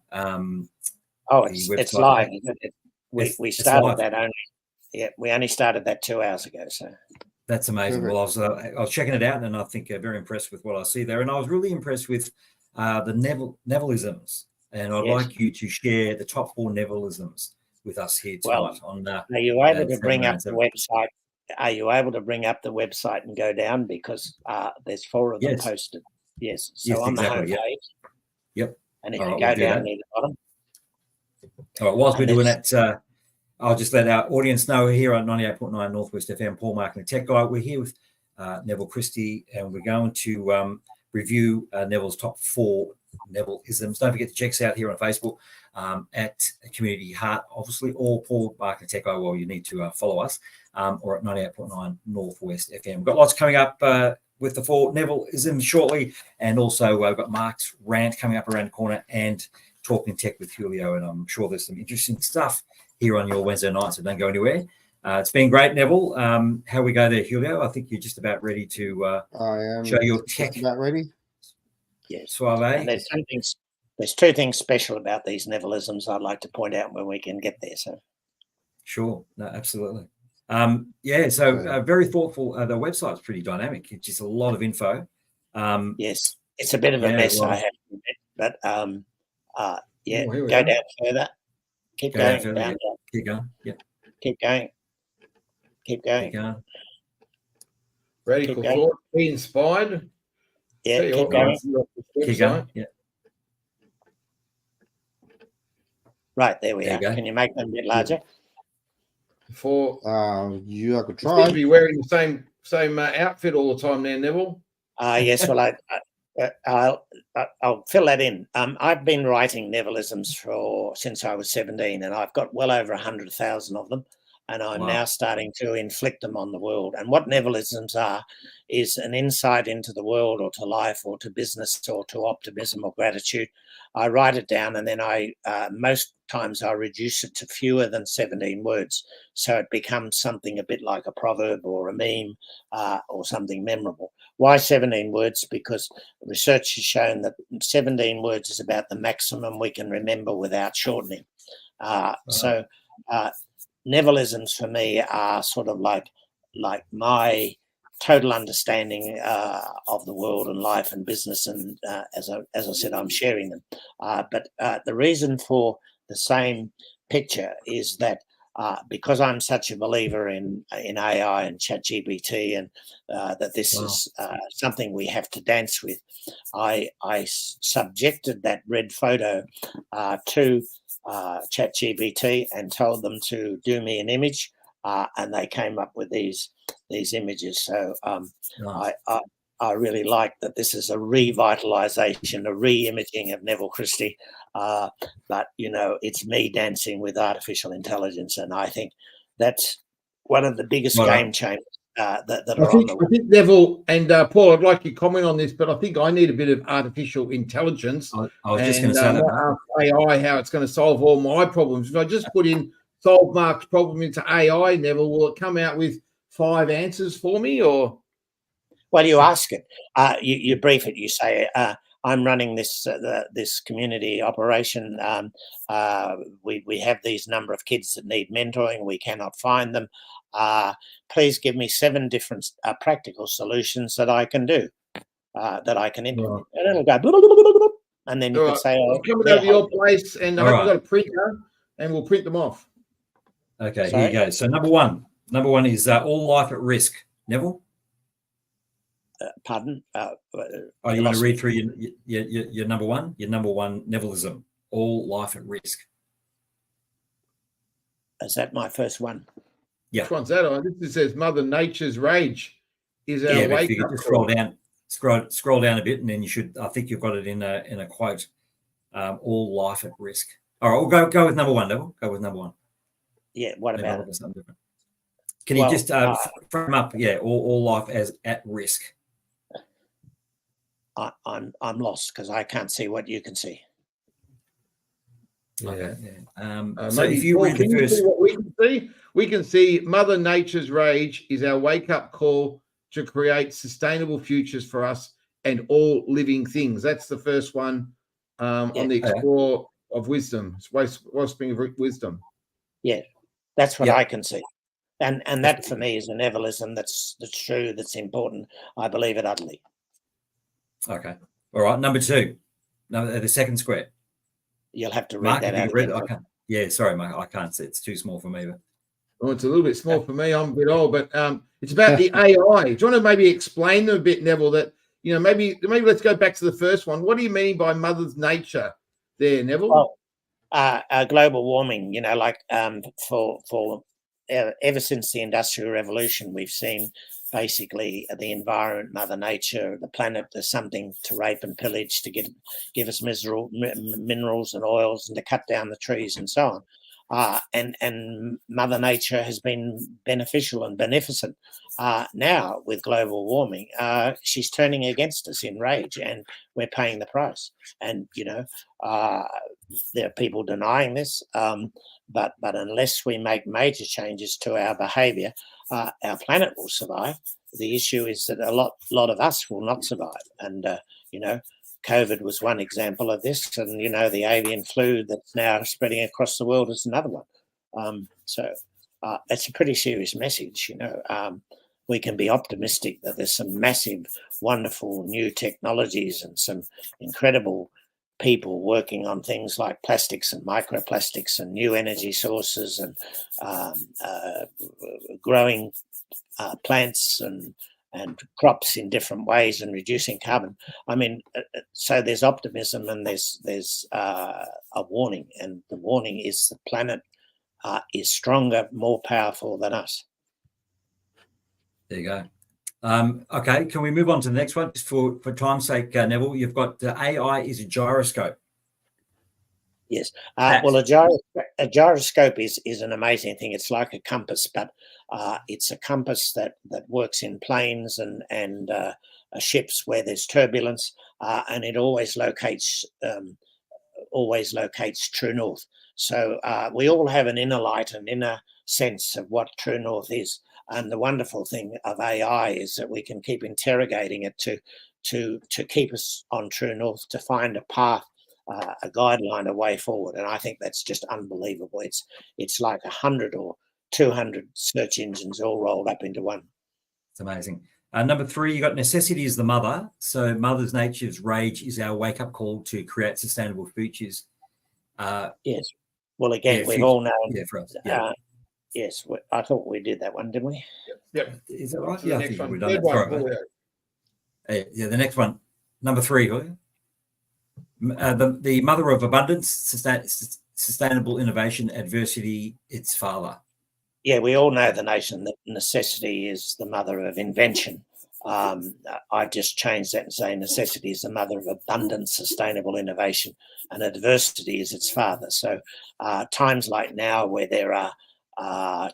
It's live. We started that only. Yeah, we only started that 2 hours ago. So that's amazing. Well, I was checking it out, and I think very impressed with what I see there. And I was really impressed with the Nevillisms. And I'd like you to share the top 4 Nevillisms with us here tonight. Are you able to bring up the website? Are you able to bring up the website and go down, because there's 4 of them posted? Yes. So yes, on exactly. the homepage. Yep. And if you go down near the bottom. All right. Whilst we're doing that, I'll just let our audience know here on 98.9 Northwest FM, Paul Mark and the Tech Guy. We're here with Neville Christie, and we're going to review Neville's top 4 Nevillisms. Don't forget to check us out here on Facebook at Community Heart, obviously, or Paul Mark and the Tech Guy. Well, you need to follow us, or at 98.9 Northwest FM. We've got lots coming up with the 4 Nevillisms shortly, and also we've got Mark's rant coming up around the corner, and Talking Tech with Julio, and I'm sure there's some interesting stuff here on your Wednesday night, so don't go anywhere. It's been great, Neville. How we go there, Julio? I think you're just about ready to show your tech. Just about ready. Yes. Suave. And there's two things special about these Nevillisms I'd like to point out when we can get there. So. Sure. No, absolutely. So very thoughtful. The website's pretty dynamic. It's just a lot of info. Yes, it's a bit of a mess, I have to admit, but go down further. Keep going. Further, down. Keep going. Yeah. Keep going. Keep going. Radical thought. Be inspired. Yeah. Keep going. Keep going. Yeah. Right, there we are. Can you make them a bit larger? I could try. You seem to be wearing the same outfit all the time now, Neville. Yes. Well, I'll fill that in. I've been writing Nevillisms since I was 17, and I've got well over 100,000 of them. And I'm now starting to inflict them on the world. And what Nevillisms are is an insight into the world, or to life, or to business, or to optimism or gratitude. I write it down, and then most times I reduce it to fewer than 17 words. So it becomes something a bit like a proverb or a meme or something memorable. Why 17 words? Because research has shown that 17 words is about the maximum we can remember without shortening. So Nevillisms for me are sort of like my total understanding of the world and life and business, and as I said, I'm sharing them. But the reason for the same picture is that because I'm such a believer in AI and ChatGPT, and that this is something we have to dance with, I subjected that red photo to ChatGPT and told them to do me an image, and they came up with these images. So I really like that this is a revitalization, a re-imaging of Neville Christie, but it's me dancing with artificial intelligence, and I think that's one of the biggest game changers that are on the I think Neville and Paul, I'd like you to comment on this, but I think I need a bit of artificial intelligence. I was just going to say that. AI, how it's going to solve all my problems. If I just put in solve Mark's problem into AI, Neville, will it come out with 5 answers for me, or? Well, you ask it. You brief it. You say, "I'm running this community operation. We have these number of kids that need mentoring. We cannot find them. Please give me 7 different practical solutions that I can do, that I can implement." And it'll go, blah, blah, blah, blah, blah. And then you can say, "I'm coming over your place, and I've got a printer, and we'll print them off." Okay, here you go. So number one is all life at risk. Neville? Pardon? Oh, you want to read through your number one? Your number one, Nevillism, all life at risk. Is that my first one? Yeah. Which one's that on? This says Mother Nature's rage is our but if wake you up could just call. scroll down a bit, and then you should. I think you've got it in a quote. All life at risk. All right, we'll go with number one, Neville. Go with number one. Yeah. What Maybe about it? something different. Can you just frame up? Yeah, all life as at risk. I'm lost because I can't see what you can see. Yeah. Okay. Yeah. So Maybe if you Paul, read can the you first, see what we can see? We can see Mother Nature's rage is our wake-up call to create sustainable futures for us and all living things. That's the first one on the Explore of Wisdom, Wellspring of Wisdom. Yeah, that's what I can see. And that for me is a Nevillism that's true, that's important. I believe it utterly. Okay. All right. Number two. The second square. You'll have to read Mark, that if you out read again. it, I can't. Yeah, sorry, Mark, I can't see. It's too small for me. But Oh, it's a little bit small for me. I'm a bit old, but it's about the AI. Do you want to maybe explain them a bit, Neville? That maybe let's go back to the first one. What do you mean by Mother's Nature, there, Neville? Well, global warming. For ever since the Industrial Revolution, we've seen basically the environment, Mother Nature, the planet, there's something to rape and pillage to give us minerals and oils and to cut down the trees and so on. And Mother Nature has been beneficial and beneficent. Now, with global warming, she's turning against us in rage, and we're paying the price. And, there are people denying this, but unless we make major changes to our behaviour, our planet will survive. The issue is that a lot of us will not survive. And, COVID was one example of this. And, the avian flu that's now spreading across the world is another one. So it's a pretty serious message, We can be optimistic that there's some massive, wonderful new technologies and some incredible people working on things like plastics and microplastics and new energy sources and growing plants and crops in different ways and reducing carbon. I mean, so there's optimism and there's a warning, and the warning is the planet is stronger, more powerful than us. There you go. Okay, can we move on to the next one? Just for time's sake, Neville, you've got AI is a gyroscope. Yes. Well, a gyroscope is an amazing thing. It's like a compass, but it's a compass that works in planes and ships where there's turbulence, and it always locates true north. So we all have an inner light, an inner sense of what true north is. And the wonderful thing of AI is that we can keep interrogating it to keep us on true north, to find a path, a guideline, a way forward. And I think that's just unbelievable. It's like 100 or 200 search engines all rolled up into one. It's amazing. Number three, you got necessity is the mother. So Mother's Nature's rage is our wake-up call to create sustainable futures. Yes. Well, again, we've all known. Yeah, for us. Yeah. Yes, I thought we did that one, didn't we? Yep. Is that right? So Yeah, the I next think one. we've done that. The next one. Number three. The mother of abundance, sustainable innovation, adversity, its father. Yeah, we all know the notion that necessity is the mother of invention. I've just changed that and say necessity is the mother of abundance, sustainable innovation, and adversity is its father. So times like now where there are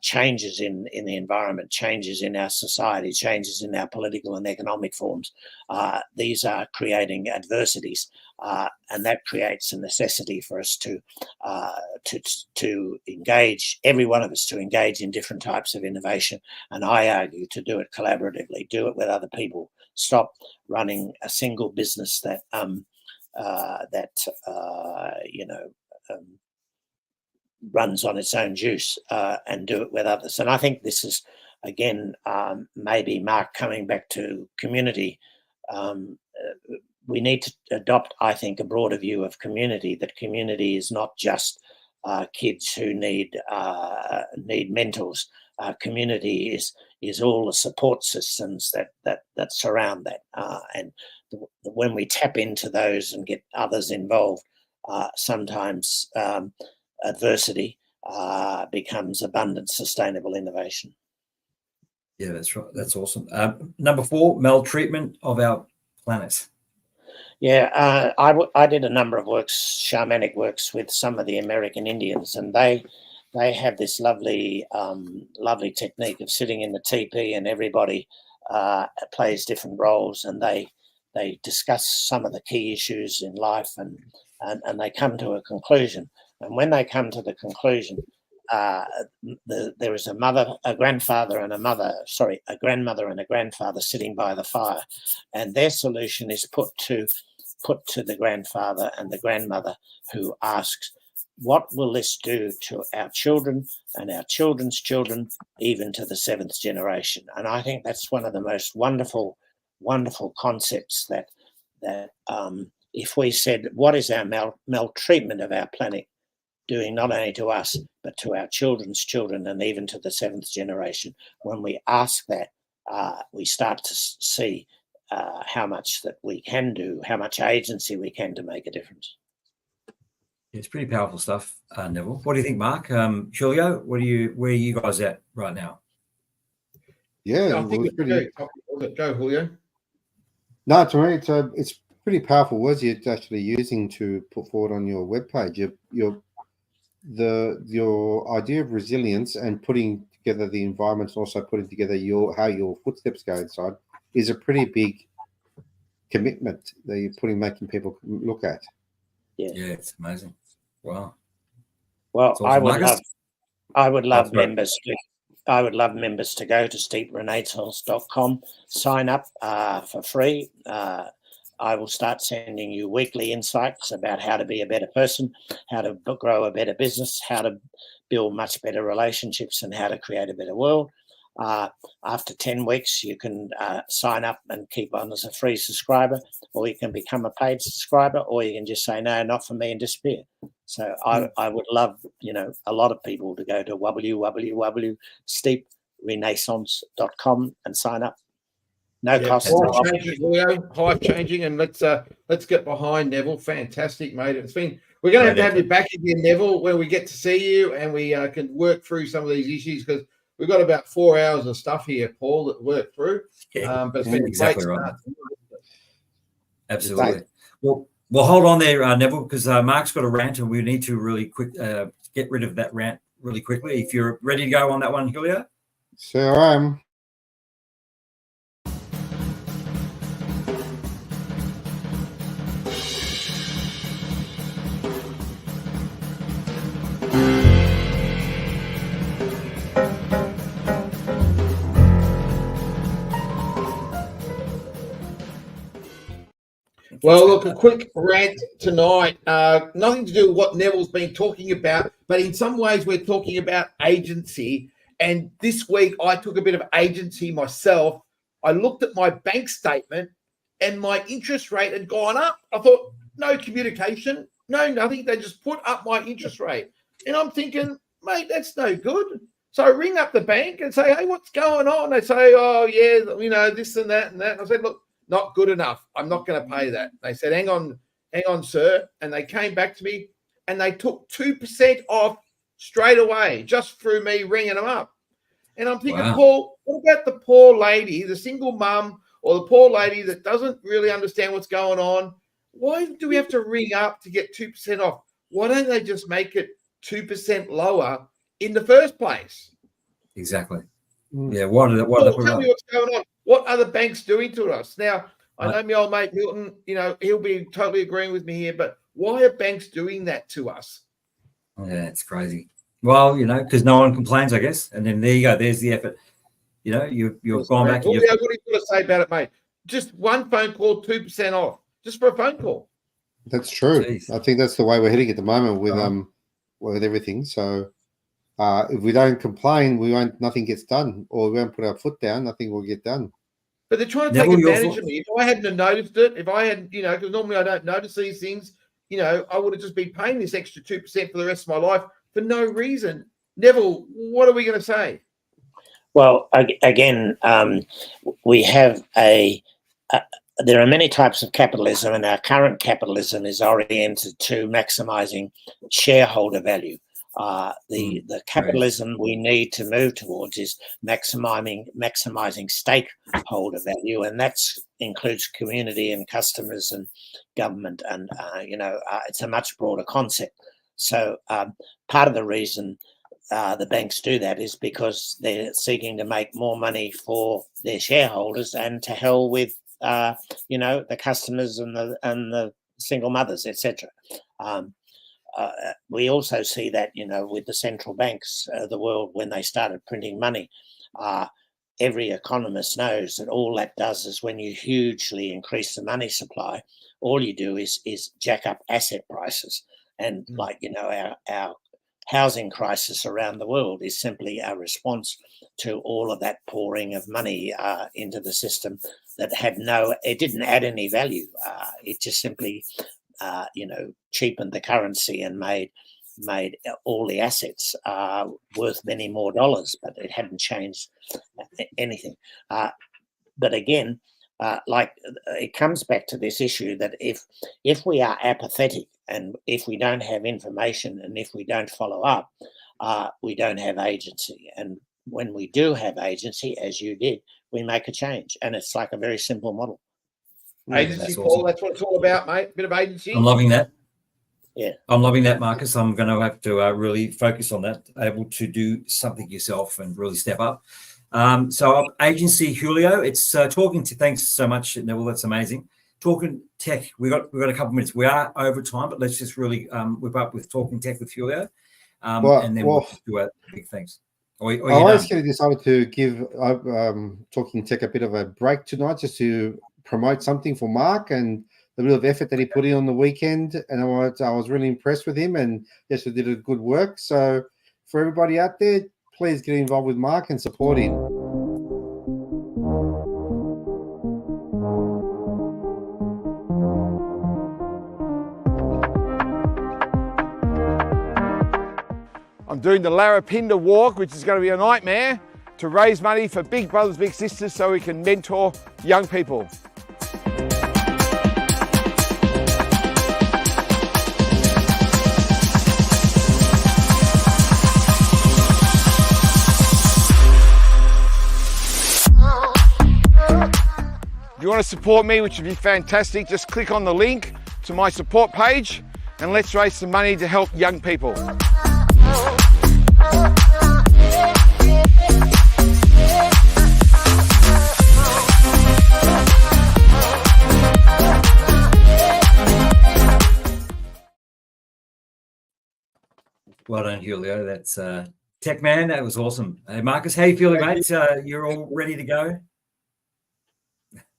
changes in the environment, changes in our society, changes in our political and economic forms, these are creating adversities, and that creates a necessity for us to engage, every one of us to engage in different types of innovation. And I argue to do it collaboratively, do it with other people, stop running a single business that runs on its own juice, and do it with others. And I think this is, again, maybe Mark coming back to community. We need to adopt, I think, a broader view of community, that community is not just kids who need mentors. Community is all the support systems that surround that. And when we tap into those and get others involved, sometimes adversity becomes abundant, sustainable innovation. Yeah, that's right. That's awesome. Number 4, maltreatment of our planet. Yeah, I did a number of shamanic works with some of the American Indians, and they have this lovely technique of sitting in the teepee, and everybody plays different roles, and they discuss some of the key issues in life, and they come to a conclusion. And when they come to the conclusion, there is a grandmother and a grandfather sitting by the fire, and their solution is put to the grandfather and the grandmother, who asks, what will this do to our children and our children's children, even to the 7th generation? And I think that's one of the most wonderful concepts, that if we said, what is our maltreatment of our planet doing, not only to us, but to our children's children and even to the 7th generation? When we ask that, we start to see how much that we can do, how much agency we can to make a difference. It's pretty powerful stuff, Neville. What do you think, Mark? Julio, where are you guys at right now? Yeah, I think it's pretty. Go, Julio. No, to me, it's pretty powerful words you're actually using to put forward on your webpage. Your idea of resilience and putting together the environment, and also putting together how your footsteps go inside, is a pretty big commitment that you're making people look at. Yeah, it's amazing. Wow. Well, awesome. I would love members to go to steeprenaissance.com, sign up for free. I will start sending you weekly insights about how to be a better person, how to grow a better business, how to build much better relationships, and how to create a better world. After 10 weeks, you can sign up and keep on as a free subscriber, or you can become a paid subscriber, or you can just say, no, not for me, and disappear. So I would love, a lot of people to go to www.steeprenaissance.com and sign up. No cost. Life changing, and let's get behind Neville. Fantastic, mate. We're going to have you back again, Neville, where we get to see you and we can work through some of these issues, because we've got about 4 hours of stuff here, Paul, that work through. Yeah, but it's been exactly right. Absolutely. Well, hold on there, Neville, because Mark's got a rant, and we need to really quick get rid of that rant really quickly. If you're ready to go on that one, Julio. Sure am. Well, look, a quick rant tonight. Nothing to do with what Neville's been talking about, but in some ways we're talking about agency. And this week I took a bit of agency myself. I looked at my bank statement and my interest rate had gone up. I thought, no communication, no nothing. They just put up my interest rate. And I'm thinking, mate, that's no good. So I ring up the bank and say, hey, what's going on? They say, oh, yeah, this and that and that. And I said, look, not good enough. I'm not going to pay that. They said, hang on, sir. And they came back to me and they took 2% off straight away, just through me ringing them up. And I'm thinking, wow. Paul, what about the poor lady, the single mum, or the poor lady that doesn't really understand what's going on? Why do we have to ring up to get 2% off? Why don't they just make it 2% lower in the first place? Exactly. Yeah. Tell me what's going on. What are the banks doing to us? Now, I know my old mate Milton, he'll be totally agreeing with me here, but why are banks doing that to us? Yeah, it's crazy. Well, because no one complains, I guess. And then there you go. There's the effort. You've gone back. What do you got to say about it, mate? Just one phone call, 2% off, just for a phone call. That's true. Jeez. I think that's the way we're heading at the moment with everything. So if we don't complain, nothing gets done, or we won't put our foot down, nothing will get done. But they're trying to take advantage of me. If I hadn't noticed it, if I had, because normally I don't notice these things, I would have just been paying this extra 2% for the rest of my life for no reason. Neville, what are we going to say? Well, again, we have there are many types of capitalism, and our current capitalism is oriented to maximising shareholder value. The capitalism we need to move towards is maximising stakeholder value, and that includes community and customers and government, and it's a much broader concept. So part of the reason the banks do that is because they're seeking to make more money for their shareholders, and to hell with the customers and the single mothers, etc. We also see that with the central banks of the world, when they started printing money, every economist knows that all that does is, when you hugely increase the money supply, all you do is jack up asset prices. And our housing crisis around the world is simply a response to all of that pouring of money into the system that it didn't add any value. It just simply, cheapened the currency and made all the assets worth many more dollars, but it hadn't changed anything. But again, it comes back to this issue that if we are apathetic, and if we don't have information, and if we don't follow up, we don't have agency. And when we do have agency, as you did, we make a change. And it's like a very simple model. Agency, Paul, awesome. That's what it's all about, mate. A bit of agency. I'm loving that. Yeah. I'm loving that, Marcus. I'm going to have to really focus on that, able to do something yourself and really step up. So agency, Julio, it's talking to, thanks so much, Neville. That's amazing. Talking tech, we've got a couple of minutes. We are over time, but let's just really whip up with talking tech with Julio, and then we'll do a big thanks. I actually decided to give talking tech a bit of a break tonight, just to promote something for Mark and the bit of effort that he put in on the weekend. And I was really impressed with him, and yes, he did a good work. So for everybody out there, please get involved with Mark and support him. I'm doing the Larapinda walk, which is going to be a nightmare, to raise money for big brothers, big sisters, so we can mentor young people. If you want to support me, which would be fantastic, just click on the link to my support page and let's raise some money to help young people. Well done, Julio. That's Tech Man. That was awesome. Hey, Marcus, how you feeling, mate? You're all ready to go?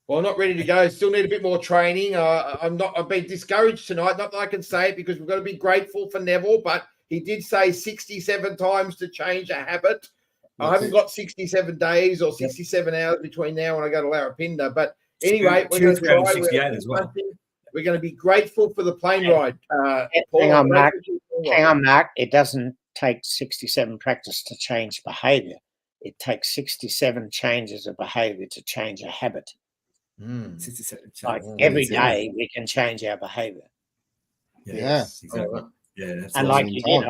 Well, not ready to go. Still need a bit more training. I've been discouraged tonight. Not that I can say it, because we've got to be grateful for Neville, but he did say 67 times to change a habit. I haven't got 67 days or 67 hours between now and I go to Larapinda. But anyway, we're going to try. 68 as well. We're going to be grateful for the plane ride. Hang on, Mark. It doesn't take 67 practice to change behaviour. It takes 67 changes of behaviour to change a habit. 67 like every day we can change our behaviour. Yes, exactly. Yeah, and like you did,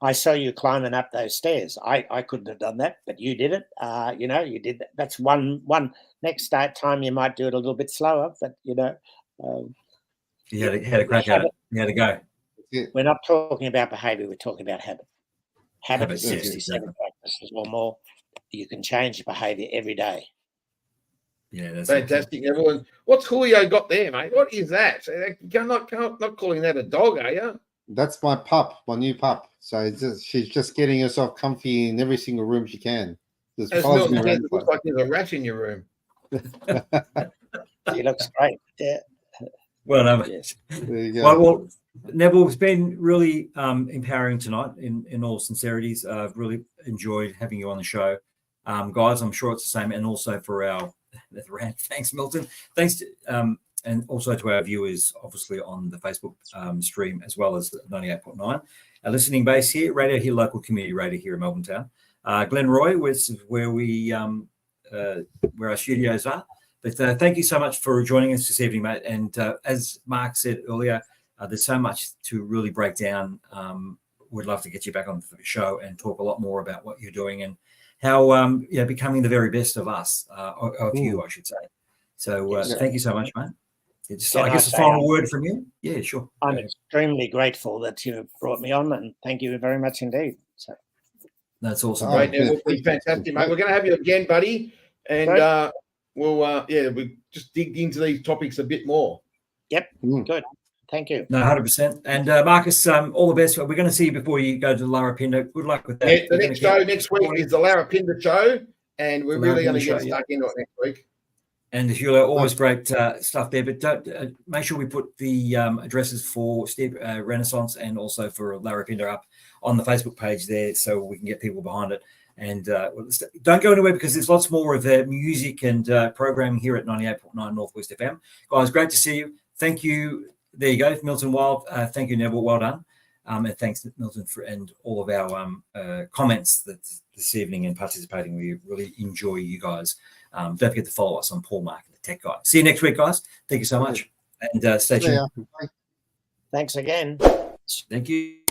I saw you climbing up those stairs. I couldn't have done that, but you did it. You did that. That's one. Next time you might do it a little bit slower, but you had a crack at it. You had to go. We're not talking about behaviour. We're talking about habit. Habit is 67 exactly. practices or more. You can change behaviour every day. Yeah, that's fantastic, everyone. What's Julio got there, mate? What is that? You're not calling that a dog, are you? That's my pup, my new pup. So she's just getting herself comfy in every single room she can. It looks like there's a rat in your room. She looks great. Yeah. Well done. Yes. There you go. Well, Neville, it's been really empowering tonight. In all sincerities, I've really enjoyed having you on the show, guys. I'm sure it's the same, and also for our thanks, Milton. Thanks to, and also to our viewers, obviously on the Facebook stream, as well as 98.9, our listening base here, radio here, local community radio here in Melbourne Town. Glenroy, which is where we where our studios are. But thank you so much for joining us this evening, mate. And as Mark said earlier, there's so much to really break down. We'd love to get you back on the show and talk a lot more about what you're doing and how becoming the very best of us, of you, I should say. So thank you so much, mate. I guess a final word from you. Yeah, sure. I'm extremely grateful that you brought me on, and thank you very much indeed. So that's awesome. Great, Neville. Fantastic, mate. We're going to have you again, buddy, and we'll we just dig into these topics a bit more. Yep. Good. Thank you. No, 100%. And Marcus, all the best. We're going to see you before you go to Larapinda. Good luck with that. Yeah, the next show next week is the Larapinda show, and we're really going to get stuck into it next week. And Nevillle, always great stuff there. But don't, make sure we put the addresses for Steve Renaissance and also for Larapinda up on the Facebook page there, so we can get people behind it. And don't go anywhere, because there's lots more of the music and programming here at 98.9 Northwest FM. Guys, great to see you. Thank you. There you go, Milton Wild. Thank you, Neville. Well done. And thanks to Milton and all of our comments this evening and participating. We really enjoy you guys. Don't forget to follow us on Paul Mark and the Tech Guy. See you next week, guys. Thank you so much. And stay tuned. Thanks again. Thank you.